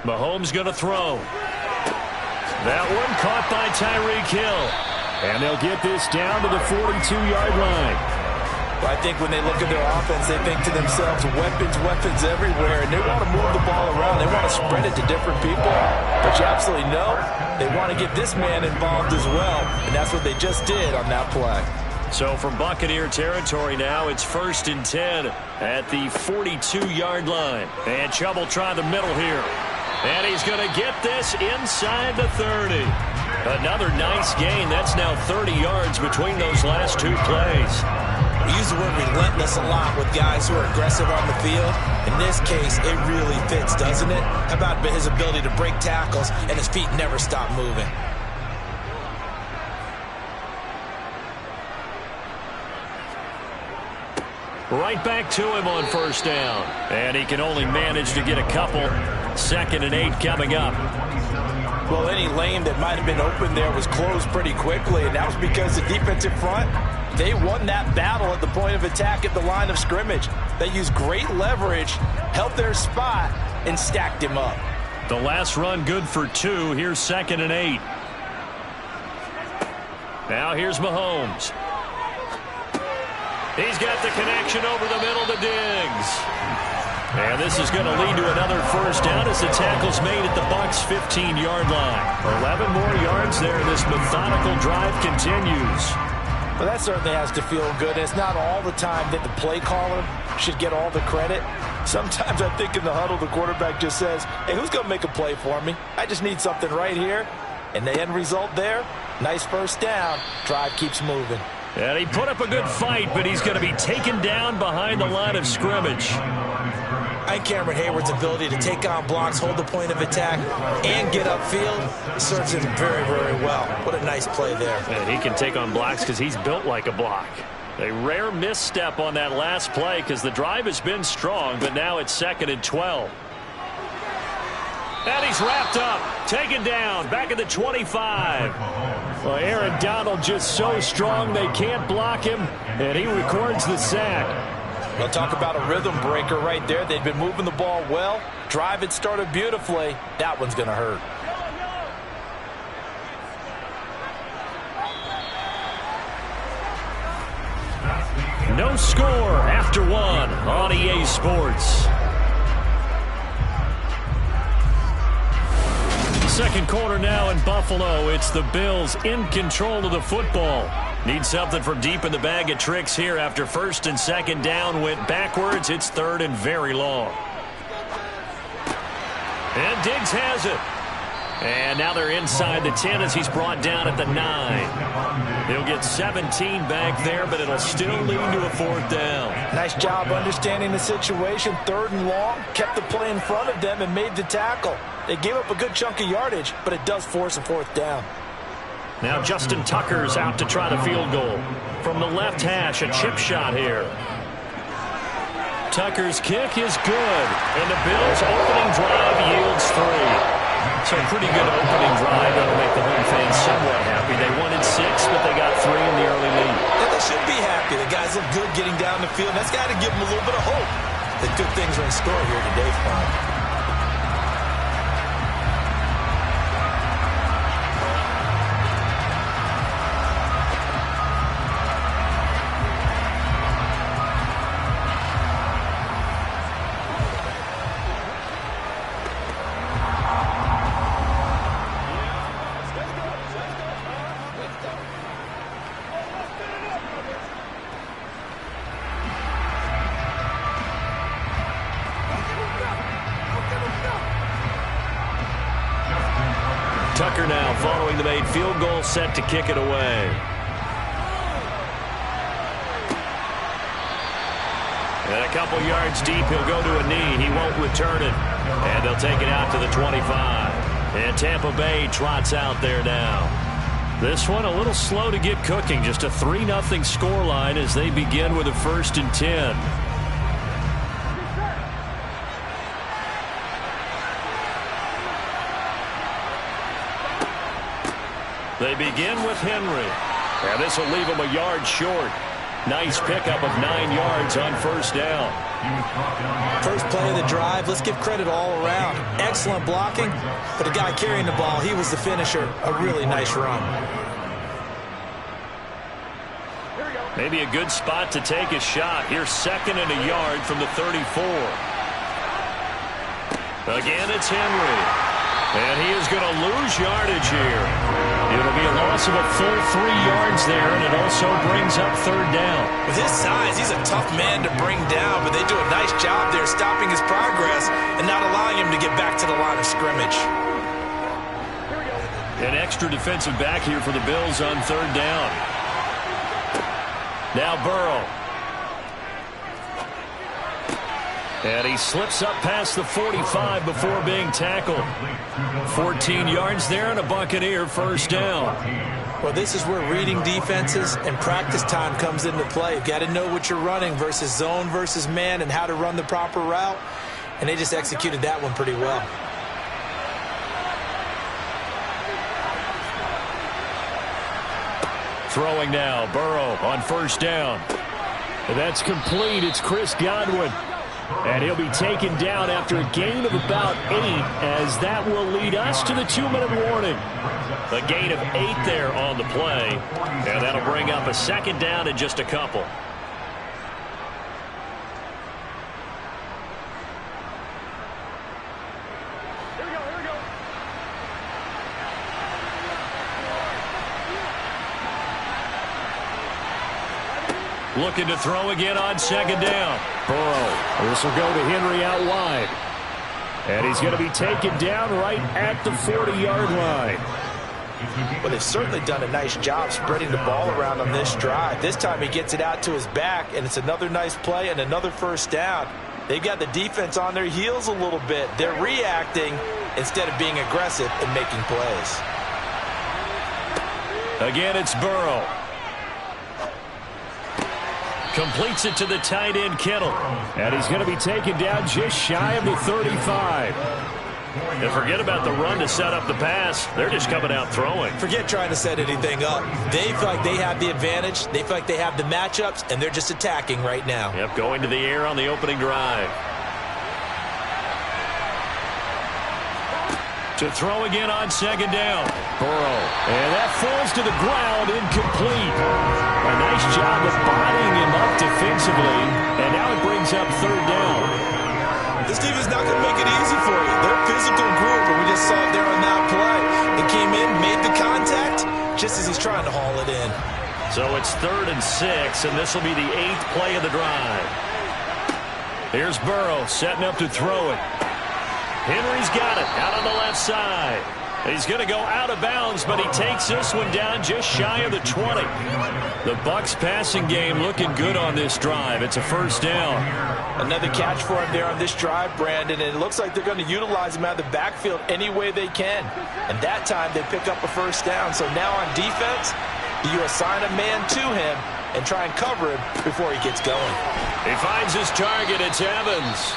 Mahomes going to throw. That one caught by Tyreek Hill. And they'll get this down to the 42-yard line. Well, I think when they look at their offense, they think to themselves, weapons everywhere. And they want to move the ball around. They want to spread it to different people. But you absolutely know they want to get this man involved as well. And that's what they just did on that play. So from Buccaneer territory now, it's 1st and 10 at the 42-yard line. And Chubb will try the middle here. And he's going to get this inside the 30. Another nice gain. That's now 30 yards between those last 2 plays. We use the word relentless a lot with guys who are aggressive on the field. In this case, it really fits, doesn't it? How about his ability to break tackles and his feet never stop moving? Right back to him on first down. And he can only manage to get a couple. 2nd and 8 coming up. Well, any lane that might have been open there was closed pretty quickly, and that was because the defensive front, they won that battle at the point of attack at the line of scrimmage. They used great leverage, held their spot, and stacked him up. The last run good for 2. Here's 2nd and 8. Now here's Mahomes. He's got the connection over the middle to Diggs. And this is going to lead to another first down as the tackle's made at the Bucs' 15-yard line. 11 more yards there. This methodical drive continues. Well, that certainly has to feel good. It's not all the time that the play caller should get all the credit. Sometimes I think in the huddle, the quarterback just says, hey, who's going to make a play for me? I just need something right here. And the end result there, nice first down. Drive keeps moving. And he put up a good fight, but he's going to be taken down behind the line of scrimmage. And Cameron Hayward's ability to take on blocks, hold the point of attack, and get upfield serves him very, very well. What a nice play there. And he can take on blocks because he's built like a block. A rare misstep on that last play because the drive has been strong, but now it's 2nd and 12. And he's wrapped up, taken down, back at the 25. Well, Aaron Donald just so strong they can't block him, and he records the sack. We'll talk about a rhythm breaker right there. They've been moving the ball well. Drive had started beautifully. That one's going to hurt. No score after 1 on EA Sports. Second quarter now in Buffalo. It's the Bills in control of the football. Need something from deep in the bag of tricks here after first and second down went backwards. It's third and very long. And Diggs has it. And now they're inside the 10 as he's brought down at the 9. He'll get 17 back there, but it'll still lead to a fourth down. Nice job understanding the situation. Third and long, kept the play in front of them and made the tackle. They gave up a good chunk of yardage, but it does force a fourth down. Now Justin Tucker's out to try the field goal. From the left hash, a chip shot here. Tucker's kick is good, and the Bills' opening drive yields 3. So a pretty good opening drive. That'll make the home fans somewhat happy. They wanted 6, but they got 3 in the early lead. Yeah, they should be happy. The guys look good getting down the field. That's got to give them a little bit of hope that good things are in store here today for them. Tucker now following the made field goal, set to kick it away. And a couple yards deep, he'll go to a knee. He won't return it. And they'll take it out to the 25. And Tampa Bay trots out there now. This one a little slow to get cooking. Just a 3-0 scoreline as they begin with a 1st and 10. They begin with Henry. And this will leave him a yard short. Nice pickup of 9 yards on first down. First play of the drive, let's give credit all around. Excellent blocking, but the guy carrying the ball, he was the finisher. A really nice run. Maybe a good spot to take a shot. Here's 2nd and a yard from the 34. Again, it's Henry. And he is going to lose yardage here. It'll be a loss of a full 3 yards there, and it also brings up 3rd down. With his size, he's a tough man to bring down, but they do a nice job there stopping his progress and not allowing him to get back to the line of scrimmage. An extra defensive back here for the Bills on 3rd down. Now Burrow. And he slips up past the 45 before being tackled. 14 yards there and a Buccaneer first down. Well, this is where reading defenses and practice time comes into play. You've got to know what you're running versus zone versus man and how to run the proper route. And they just executed that one pretty well. Throwing now, Burrow on first down. And that's complete. It's Chris Godwin. And he'll be taken down after a gain of about 8, as that will lead us to the 2-minute warning. A gain of 8 there on the play, and that'll bring up a 2nd down in just a couple. Looking to throw again on 2nd down. Burrow. This will go to Henry out wide. And he's going to be taken down right at the 40-yard line. Well, they've certainly done a nice job spreading the ball around on this drive. This time he gets it out to his back, and it's another nice play and another first down. They've got the defense on their heels a little bit. They're reacting instead of being aggressive and making plays. Again, it's Burrow. Completes it to the tight end, Kittle. And he's going to be taken down just shy of the 35. And forget about the run to set up the pass. They're just coming out throwing. Forget trying to set anything up. They feel like they have the advantage. They feel like they have the matchups, and they're just attacking right now. Yep, going to the air on the opening drive. To throw again on 2nd down. Burrow. And that falls to the ground, incomplete. A nice job of bodying him up defensively. And now it brings up 3rd down. This team is not going to make it easy for you. They're a physical group, and we just saw it there on that play. They came in, made the contact, just as he's trying to haul it in. So it's 3rd and 6, and this will be the 8th play of the drive. Here's Burrow setting up to throw it. Henry's got it out on the left side. He's going to go out of bounds, but he takes this one down just shy of the 20. The Bucs passing game looking good on this drive. It's a first down. Another catch for him there on this drive, Brandon, and it looks like they're going to utilize him out of the backfield any way they can. And that time they pick up a first down. So now on defense, you assign a man to him and try and cover him before he gets going. He finds his target. It's Evans.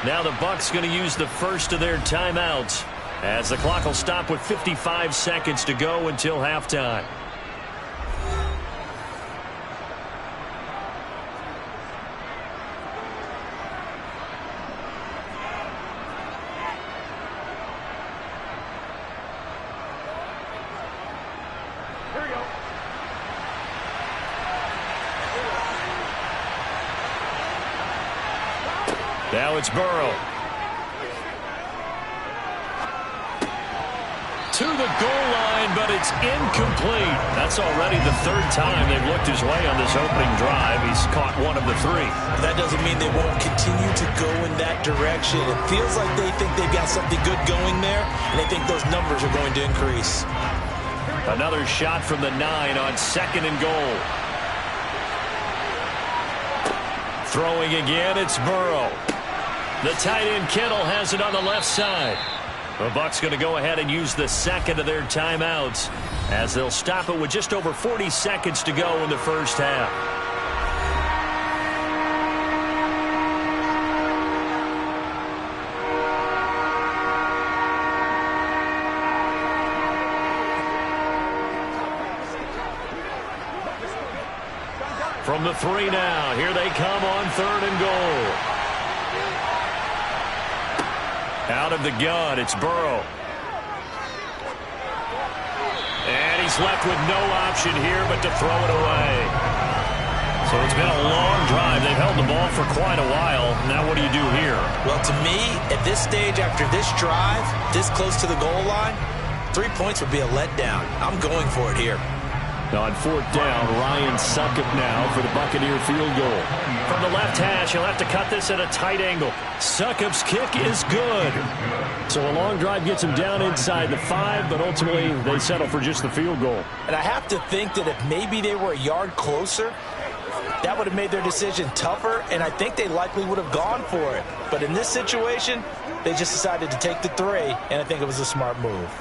Now the Bucs going to use the first of their timeouts, as the clock will stop with 55 seconds to go until halftime. Here we go. Now it's Burrow. To the goal line, but it's incomplete. That's already the 3rd time they've looked his way on this opening drive. He's caught one of the 3. That doesn't mean they won't continue to go in that direction. It feels like they think they've got something good going there, and they think those numbers are going to increase. Another shot from the 9 on 2nd and goal. Throwing again, it's Burrow. The tight end Kittle has it on the left side. The Bucs going to go ahead and use the 2nd of their timeouts, as they'll stop it with just over 40 seconds to go in the first half. From the 3 now, here they come on 3rd and goal. Out of the gun, it's Burrow. And he's left with no option here but to throw it away. So it's been a long drive. They've held the ball for quite a while. Now what do you do here? Well, to me, at this stage after this drive, this close to the goal line, 3 points would be a letdown. I'm going for it here. On 4th down, Ryan Succop now for the Buccaneer field goal. From the left hash, he'll have to cut this at a tight angle. Succop's kick is good. So a long drive gets him down inside the 5, but ultimately they settle for just the field goal. And I have to think that if maybe they were a yard closer, that would have made their decision tougher, and I think they likely would have gone for it. But in this situation, they just decided to take the 3, and I think it was a smart move.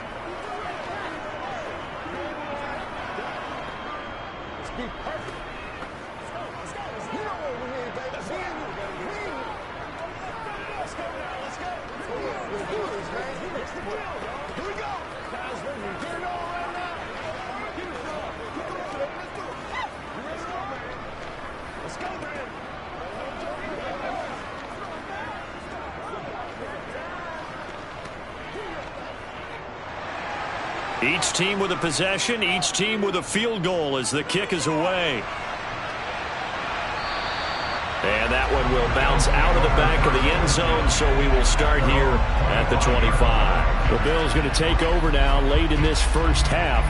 Each team with a possession, each team with a field goal as the kick is away. And that one will bounce out of the back of the end zone, so we will start here at the 25. The Bills going to take over now late in this first half.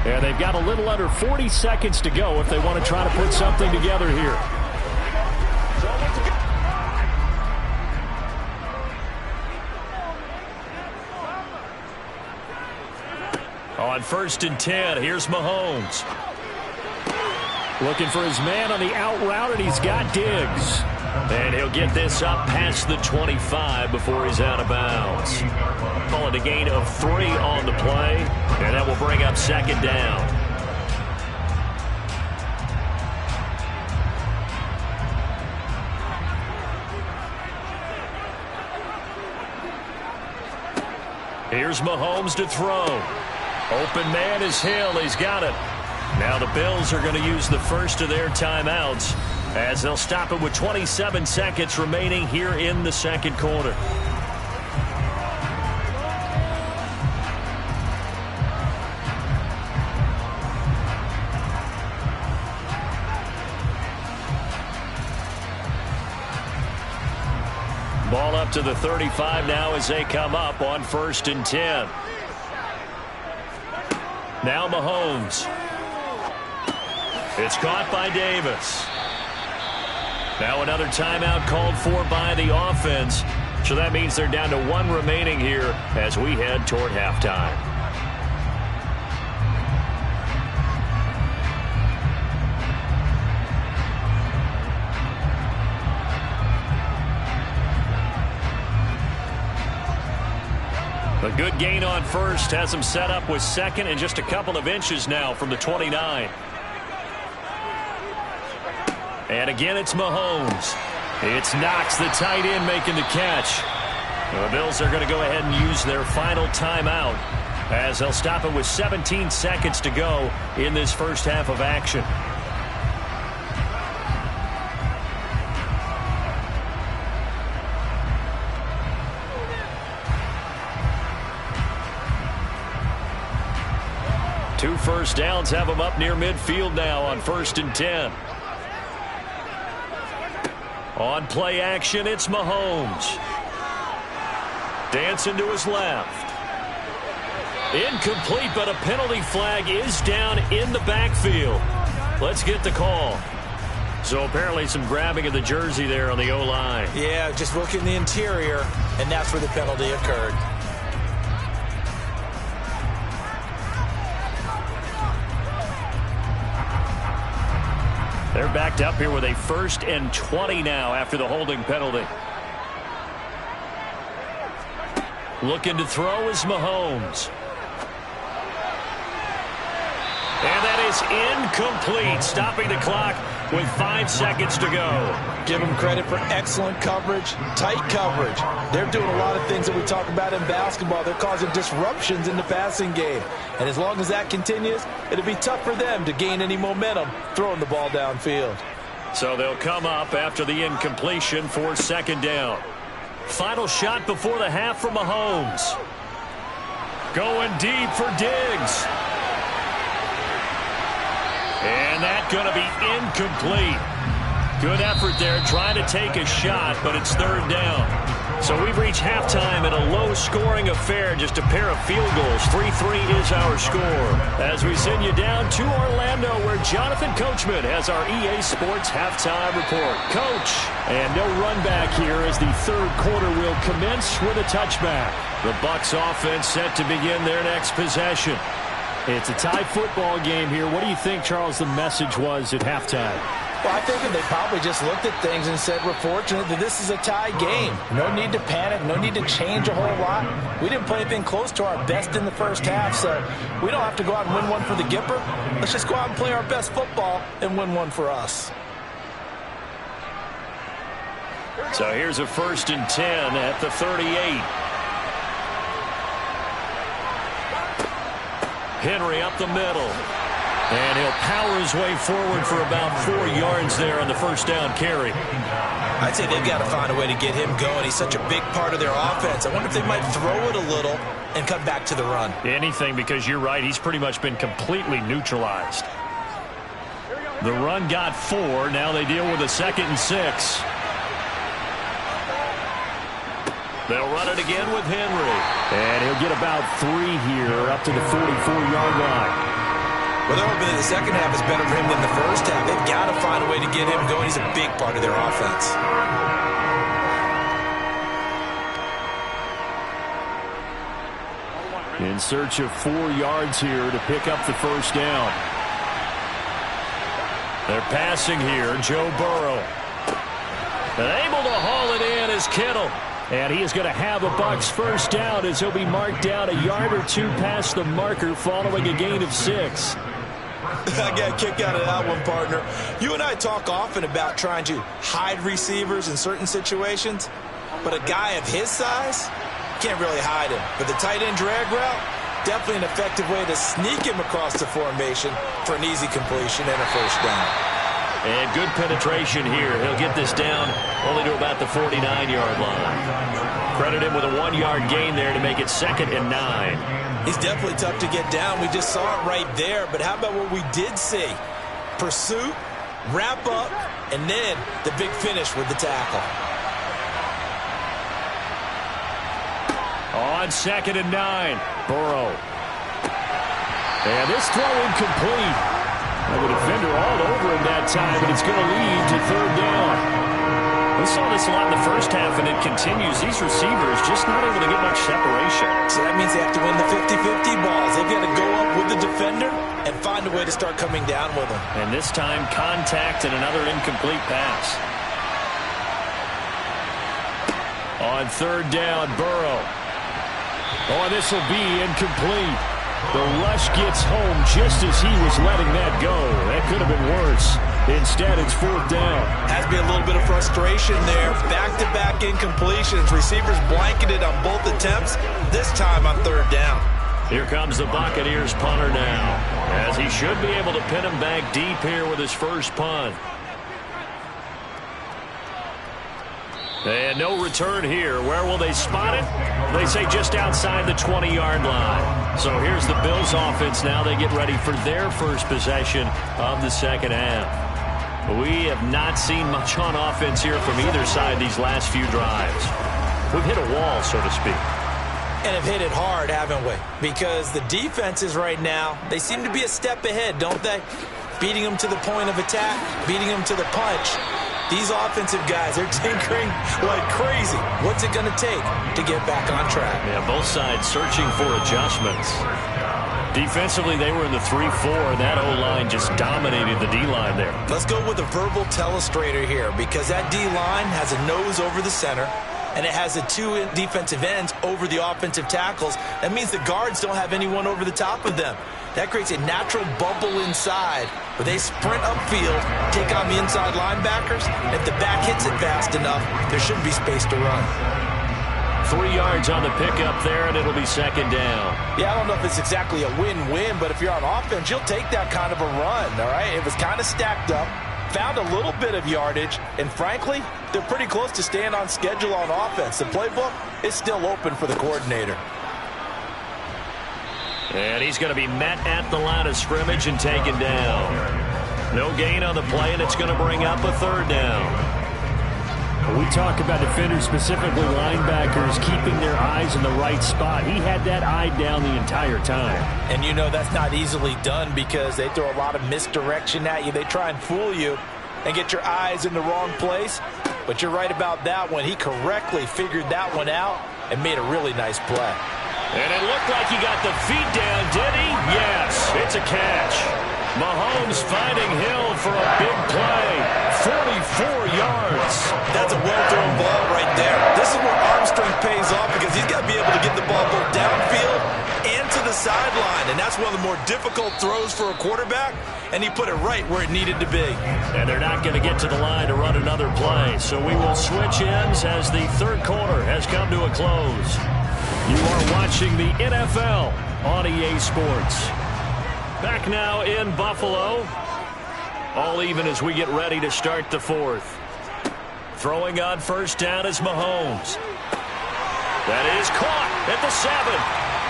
And they've got a little under 40 seconds to go if they want to try to put something together here. On 1st and 10, here's Mahomes. Looking for his man on the out route, and he's got Diggs. And he'll get this up past the 25 before he's out of bounds. Call it a gain of 3 on the play, and that will bring up 2nd down. Here's Mahomes to throw. Open man is Hill. He's got it. Now the Bills are going to use the first of their timeouts, as they'll stop it with 27 seconds remaining here in the second quarter. Ball up to the 35 now as they come up on 1st and 10. Now Mahomes. It's caught by Davis. Now another timeout called for by the offense. So that means they're down to 1 remaining here as we head toward halftime. A good gain on first has him set up with second and just a couple of inches now from the 29. And again, it's Mahomes. It's Knox, the tight end, making the catch. The Bills are going to go ahead and use their final timeout as they'll stop it with 17 seconds to go in this first half of action. Two first downs have them up near midfield now on 1st and 10. On play action, it's Mahomes. Dancing to his left. Incomplete, but a penalty flag is down in the backfield. Let's get the call. So apparently some grabbing of the jersey there on the O-line. Yeah, just look in the interior, and that's where the penalty occurred. They're backed up here with a 1st and 20 now after the holding penalty. Looking to throw is Mahomes. And that is incomplete, stopping the clock with 5 seconds to go. Give them credit for excellent coverage, tight coverage. They're doing a lot of things that we talk about in basketball. They're causing disruptions in the passing game. And as long as that continues, it'll be tough for them to gain any momentum throwing the ball downfield. So they'll come up after the incompletion for 2nd down. Final shot before the half from Mahomes. Going deep for Diggs. And that's going to be incomplete. Good effort there trying to take a shot, but it's 3rd down. So we've reached halftime in a low-scoring affair, just a pair of field goals. 3-3 is our score. As we send you down to Orlando, where Jonathan Coachman has our EA Sports halftime report. Coach, and no run back here as the 3rd quarter will commence with a touchback. The Bucs offense set to begin their next possession. It's a tie football game here. What do you think, Charles, the message was at halftime? Well, I think that they probably just looked at things and said, we're fortunate that this is a tie game. No need to panic, no need to change a whole lot. We didn't play anything close to our best in the first half, so we don't have to go out and win one for the Gipper. Let's just go out and play our best football and win one for us. So here's a 1st and 10 at the 38. Henry up the middle. And he'll power his way forward for about 4 yards there on the 1st down carry. I'd say they've got to find a way to get him going. He's such a big part of their offense. I wonder if they might throw it a little and come back to the run. Anything, because you're right. He's pretty much been completely neutralized. The run got 4. Now they deal with a 2nd and 6. They'll run it again with Henry. And he'll get about 3 here up to the 44-yard line. Well, they're hoping that the second half is better for him than the first half. They've got to find a way to get him going. He's a big part of their offense. In search of 4 yards here to pick up the 1st down. They're passing here. Joe Burrow. And able to haul it in is Kittle. And he is going to have a Bucs 1st down as he'll be marked down a yard or 2 past the marker following a gain of 6. I got a kick out of that one, partner. You and I talk often about trying to hide receivers in certain situations, but a guy of his size, can't really hide him. But the tight end drag route, definitely an effective way to sneak him across the formation for an easy completion and a 1st down. And good penetration here. He'll get this down only to about the 49-yard line. Credit him with a 1-yard gain there to make it 2nd and 9. He's definitely tough to get down. We just saw it right there. But how about what we did see? Pursuit, wrap up, and then the big finish with the tackle. On 2nd and 9, Burrow. And this throw incomplete. The defender all over him that time, and it's going to lead to third down. We saw this a lot in the first half, and it continues. These receivers just not able to get much separation. So that means they have to win the 50-50 balls. They've got to go up with the defender and find a way to start coming down with him. And this time, contact and another incomplete pass. On third down, Burrow. Oh, this will be incomplete. The rush gets home just as he was letting that go. That could have been worse. Instead, it's fourth down. Has to be a little bit of frustration there. Back-to-back incompletions. Receivers blanketed on both attempts. This time on third down. Here comes the Buccaneers punter now, as he should be able to pin him back deep here with his first punt. And no return here. Where will they spot it? They say just outside the 20-yard line. So here's the Bills offense now. They get ready for their first possession of the second half. We have not seen much on offense here from either side these last few drives. We've hit a wall, so to speak. And have hit it hard, haven't we? Because the defenses right now, they seem to be a step ahead, don't they? Beating them to the point of attack, beating them to the punch. These offensive guys, they're tinkering like crazy. What's it going to take to get back on track? Yeah, both sides searching for adjustments. Defensively, they were in the 3-4, and that O-line just dominated the D-line there. Let's go with a verbal telestrator here, because that D-line has a nose over the center, and it has the two defensive ends over the offensive tackles. That means the guards don't have anyone over the top of them. That creates a natural bubble inside where they sprint upfield, take on the inside linebackers. If the back hits it fast enough, there should be space to run. 3 yards on the pickup there, and it'll be second down. Yeah, I don't know if it's exactly a win-win, but if you're on offense, you'll take that kind of a run, all right? It was kind of stacked up, found a little bit of yardage, and frankly, they're pretty close to staying on schedule on offense. The playbook is still open for the coordinator. And he's going to be met at the line of scrimmage and taken down. No gain on the play, and it's going to bring up a third down. We talk about defenders, specifically linebackers, keeping their eyes in the right spot. He had that eye down the entire time. And you know that's not easily done because they throw a lot of misdirection at you. They try and fool you and get your eyes in the wrong place. But you're right about that one. He correctly figured that one out and made a really nice play. And it looked like he got the feet down, did he? Yes, it's a catch. Mahomes finding Hill for a big play. 44 yards. That's a well-thrown ball right there. This is where arm strength pays off because he's got to be able to get the ball both downfield and to the sideline. And that's one of the more difficult throws for a quarterback. And he put it right where it needed to be. And they're not going to get to the line to run another play. So we will switch ends as the third quarter has come to a close. You are watching the NFL on EA Sports. Back now in Buffalo. All even as we get ready to start the fourth. Throwing on first down is Mahomes. That is caught at the 7.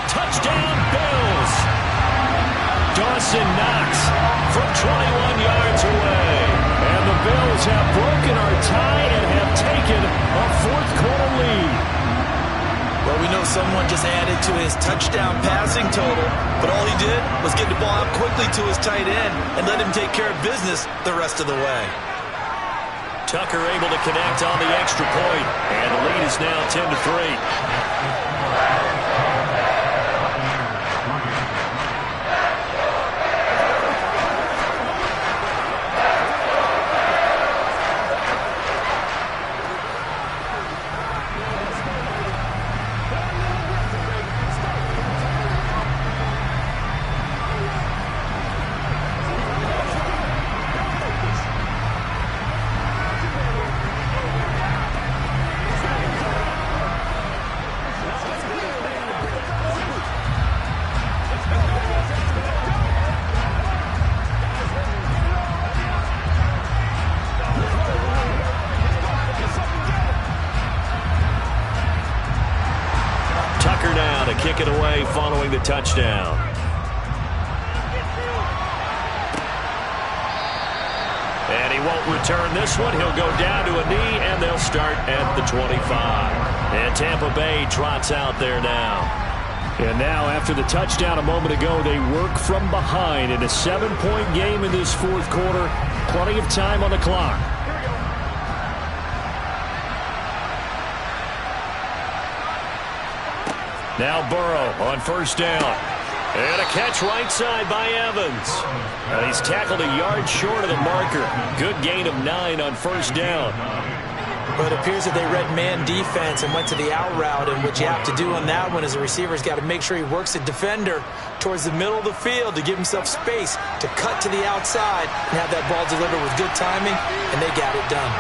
Touchdown, Bills. Dawson Knox from 21 yards away. And the Bills have broken our tie and have taken a fourth quarter lead. Well, we know someone just added to his touchdown passing total, but all he did was get the ball out quickly to his tight end and let him take care of business the rest of the way. Tucker able to connect on the extra point, and the lead is now 10-3. Kick it away following the touchdown. And he won't return this one. He'll go down to a knee, and they'll start at the 25. And Tampa Bay trots out there now. And now, after the touchdown a moment ago, they work from behind in a 7-point game in this fourth quarter. Plenty of time on the clock. Now Burrow on first down. And a catch right side by Evans. And he's tackled a yard short of the marker. Good gain of 9 on first down. But it appears that they read man defense and went to the out route, and what you have to do on that one is the receiver's got to make sure he works the defender towards the middle of the field to give himself space to cut to the outside and have that ball delivered with good timing, and they got it done.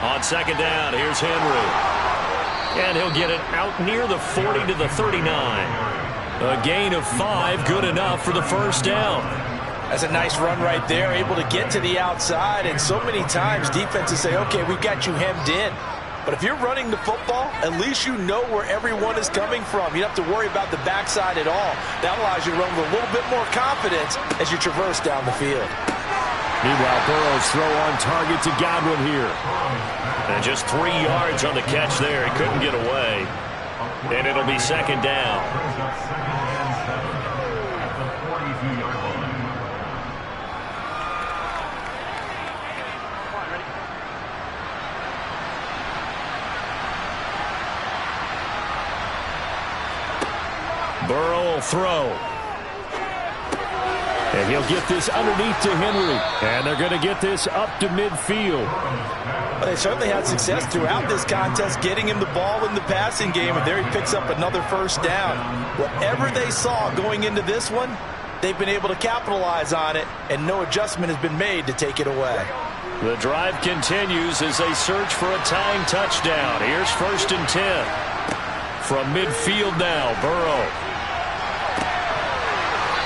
On second down, here's Henry. And he'll get it out near the 40 to the 39. A gain of 5, good enough for the first down. That's a nice run right there, able to get to the outside, and so many times defenses say, okay, we've got you hemmed in. But if you're running the football, at least you know where everyone is coming from. You don't have to worry about the backside at all. That allows you to run with a little bit more confidence as you traverse down the field. Meanwhile, Burrow's throw on target to Godwin here. And just 3 yards on the catch there. He couldn't get away. And it'll be second down. Burrow will throw. And he'll get this underneath to Henry. And they're going to get this up to midfield. Well, they certainly had success throughout this contest getting him the ball in the passing game, and there he picks up another first down. Whatever they saw going into this one, they've been able to capitalize on it, and no adjustment has been made to take it away. The drive continues as they search for a tying touchdown. Here's first and 10. From midfield now, Burrow.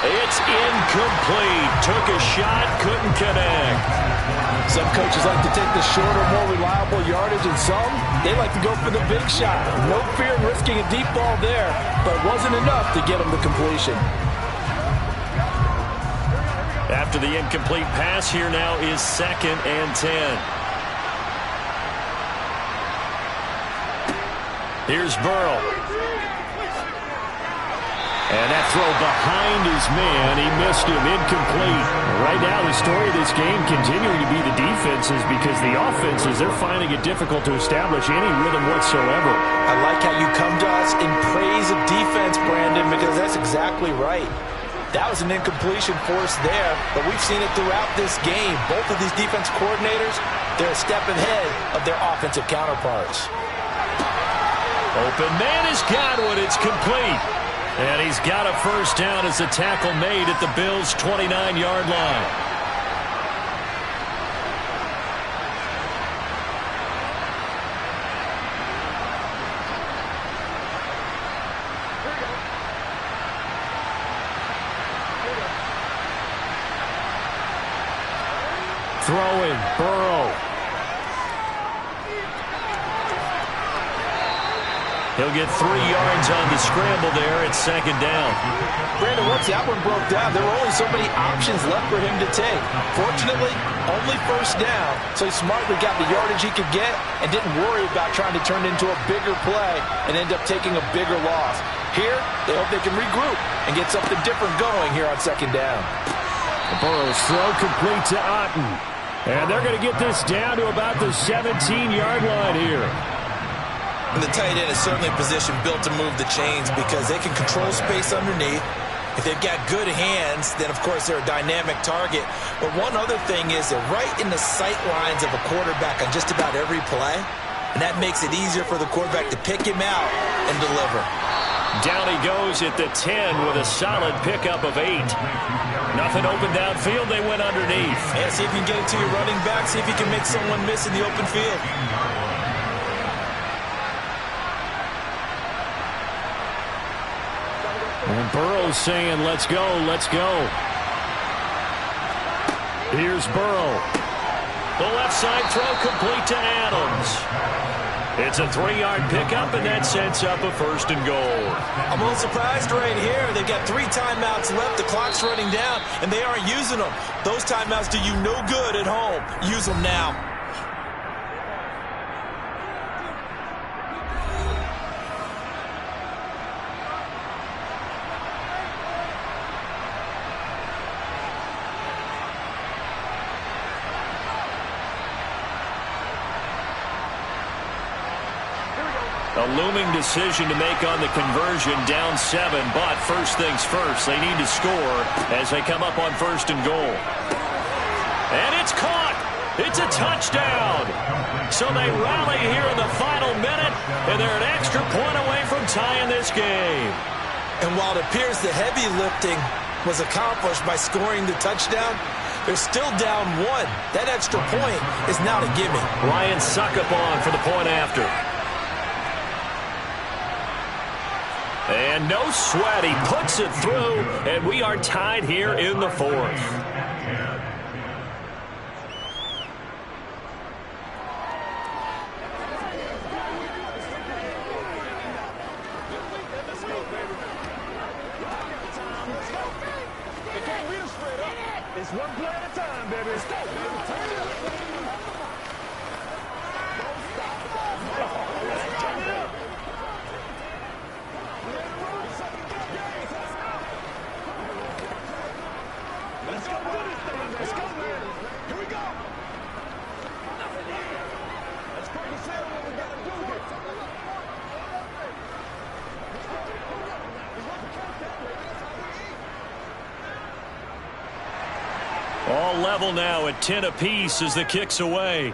It's incomplete. Took a shot, couldn't connect. Some coaches like to take the shorter, more reliable yardage, and some, they like to go for the big shot. No fear in risking a deep ball there, but it wasn't enough to get them to completion. After the incomplete pass, here now is second and 10. Here's Burrow. And that throw behind his man, he missed him, incomplete. Right now, the story of this game continuing to be the defenses, because the offenses, they're finding it difficult to establish any rhythm whatsoever. I like how you come to us in praise of defense, Brandon, because that's exactly right. That was an incompletion force there, but we've seen it throughout this game. Both of these defense coordinators, they're a step ahead of their offensive counterparts. Open man is Godwin. It's complete. And he's got a first down as the tackle made at the Bills' 29-yard line. Throwing, Burrow. He'll get 3 yards on the scramble there at second down. Brandon, once that one broke down, there were only so many options left for him to take. Fortunately, only first down, so he smartly got the yardage he could get and didn't worry about trying to turn it into a bigger play and end up taking a bigger loss. Here, they hope they can regroup and get something different going here on second down. Burrow's throw complete to Otten. And they're going to get this down to about the 17-yard line here. And the tight end is certainly a position built to move the chains because they can control space underneath. If they've got good hands, then, of course, they're a dynamic target. But one other thing is they're right in the sight lines of a quarterback on just about every play, and that makes it easier for the quarterback to pick him out and deliver. Down he goes at the 10 with a solid pickup of 8. Nothing open downfield. They went underneath. Yeah, see if you can get it to your running back. See if you can make someone miss in the open field. And Burrow's saying, let's go, let's go. Here's Burrow. The left side throw complete to Adams. It's a 3-yard pickup, and that sets up a first and goal. I'm a little surprised right here. They've got 3 timeouts left. The clock's running down, and they aren't using them. Those timeouts do you no good at home. Use them now. A looming decision to make on the conversion, down 7, but first things first, they need to score as they come up on 1st and goal. And it's caught! It's a touchdown! So they rally here in the final minute, and they're an extra point away from tying this game. And while it appears the heavy lifting was accomplished by scoring the touchdown, they're still down 1. That extra point is now a gimme. Ryan Succop for the point after. And no sweat, he puts it through, and we are tied here in the 4th. It's one play at a time, baby. Let's go. Let's go do this thing. Let's go, man. Here we go. Let's focus in on what we got to do here. All level now at 10 apiece as the kick's away.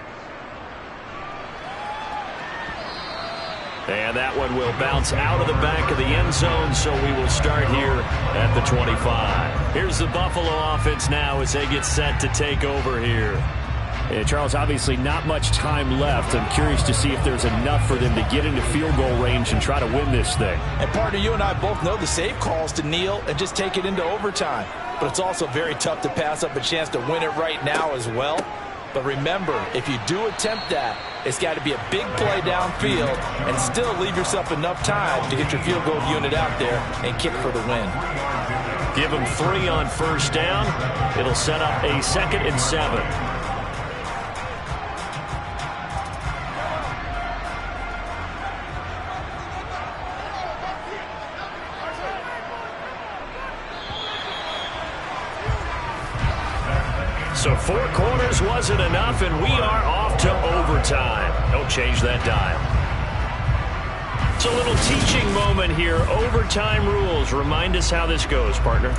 And that one will bounce out of the back of the end zone, so we will start here at the 25. Here's the Buffalo offense now as they get set to take over here. Yeah, Charles, obviously not much time left. I'm curious to see if there's enough for them to get into field goal range and try to win this thing. And partner, you and I both know the save calls to kneel and just take it into overtime. But it's also very tough to pass up a chance to win it right now as well. But remember, if you do attempt that, it's got to be a big play downfield and still leave yourself enough time to get your field goal unit out there and kick for the win. Give them 3 on first down. It'll set up a 2nd and 7. So 4 quarters wasn't enough, and we are off to overtime. Don't change that dial. It's a little teaching moment here. Overtime rules. Remind us how this goes, partner.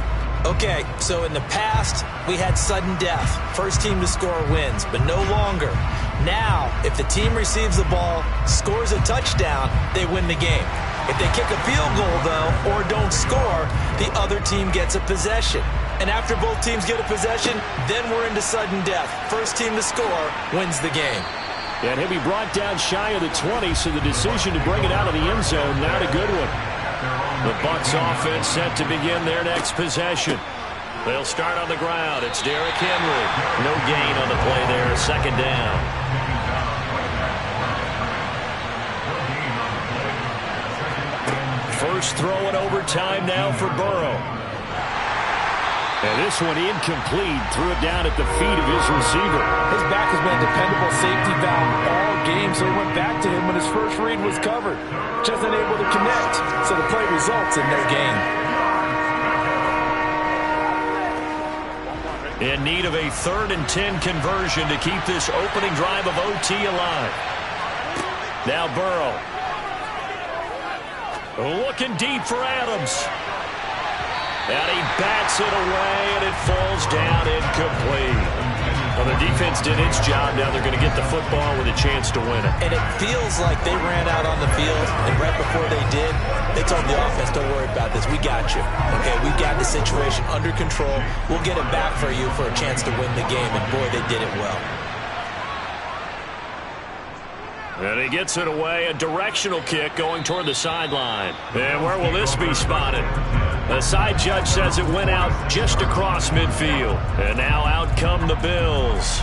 Okay, so in the past, we had sudden death. First team to score wins, but no longer. Now, if the team receives the ball, scores a touchdown, they win the game. If they kick a field goal, though, or don't score, the other team gets a possession. And after both teams get a possession, then we're into sudden death. First team to score wins the game. And he'll be brought down shy of the 20, so the decision to bring it out of the end zone, not a good one. The Bucs offense set to begin their next possession. They'll start on the ground. It's Derrick Henry. No gain on the play there. 2nd down. First throw in overtime now for Burrow. And this one incomplete. Threw it down at the feet of his receiver. His back has been a dependable safety valve all game, so he went back to him when his first read was covered. Just unable to connect, so the play results in no gain. In need of a 3rd and 10 conversion to keep this opening drive of OT alive. Now Burrow. Looking deep for Adams. And he bats it away, and it falls down incomplete. Well, the defense did its job. Now they're going to get the football with a chance to win it. And it feels like they ran out on the field, and right before they did, they told the offense, don't worry about this. We got you. Okay, we got the situation under control. We'll get it back for you for a chance to win the game. And, boy, they did it well. And he gets it away, a directional kick going toward the sideline. And where will this be spotted? The side judge says it went out just across midfield. And now out come the Bills.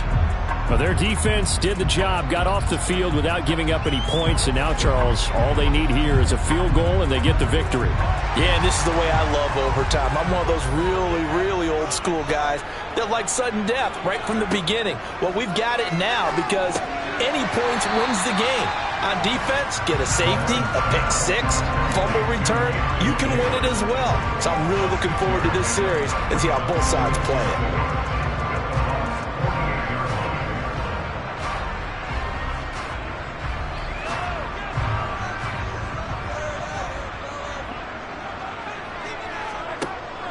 Well, their defense did the job, got off the field without giving up any points. And now, Charles, all they need here is a field goal, and they get the victory. Yeah, and this is the way I love overtime. I'm one of those really, really old school guys that like sudden death right from the beginning. Well, we've got it now because any points wins the game. On defense, get a safety, a pick 6, fumble return, you can win it as well. So I'm really looking forward to this series and see how both sides play it.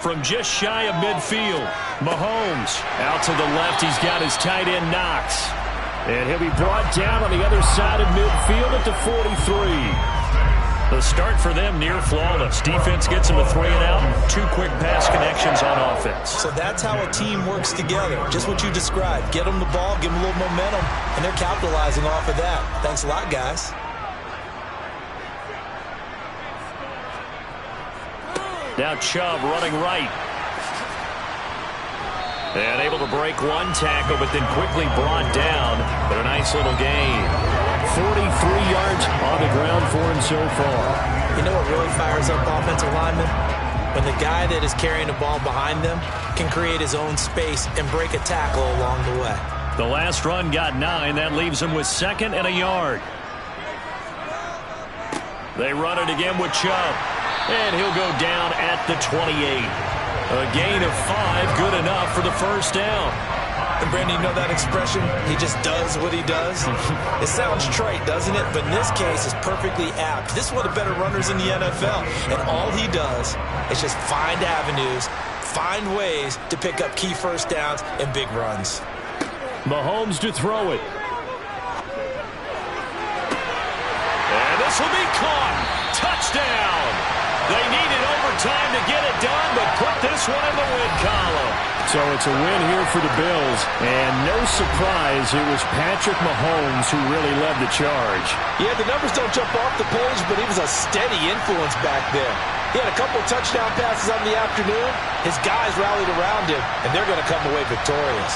from just shy of midfield. Mahomes out to the left. He's got his tight end Knox. And he'll be brought down on the other side of midfield at the 43. The start for them near flawless. Defense gets them a 3 and out, and 2 quick pass connections on offense. So that's how a team works together. Just what you described. Get them the ball, give them a little momentum, and they're capitalizing off of that. Thanks a lot, guys. Now Chubb running right. And able to break one tackle, but then quickly brought down. But a nice little gain. 43 yards on the ground for him so far. You know what really fires up offensive linemen? When the guy that is carrying the ball behind them can create his own space and break a tackle along the way. The last run got 9. That leaves him with 2nd and a yard. They run it again with Chubb. And he'll go down at the 28. A gain of 5, good enough for the first down. And Brandon, you know that expression? He just does what he does. It sounds trite, doesn't it? But in this case, it's perfectly apt. This is one of the better runners in the NFL. And all he does is just find avenues, find ways to pick up key first downs and big runs. Mahomes to throw it. And this will be caught. Touchdown. They needed overtime to get it done, but put this one in the win column. So it's a win here for the Bills, and no surprise, it was Patrick Mahomes who really led the charge. Yeah, the numbers don't jump off the page, but he was a steady influence back there. He had a couple touchdown passes on the afternoon. His guys rallied around him, and they're going to come away victorious.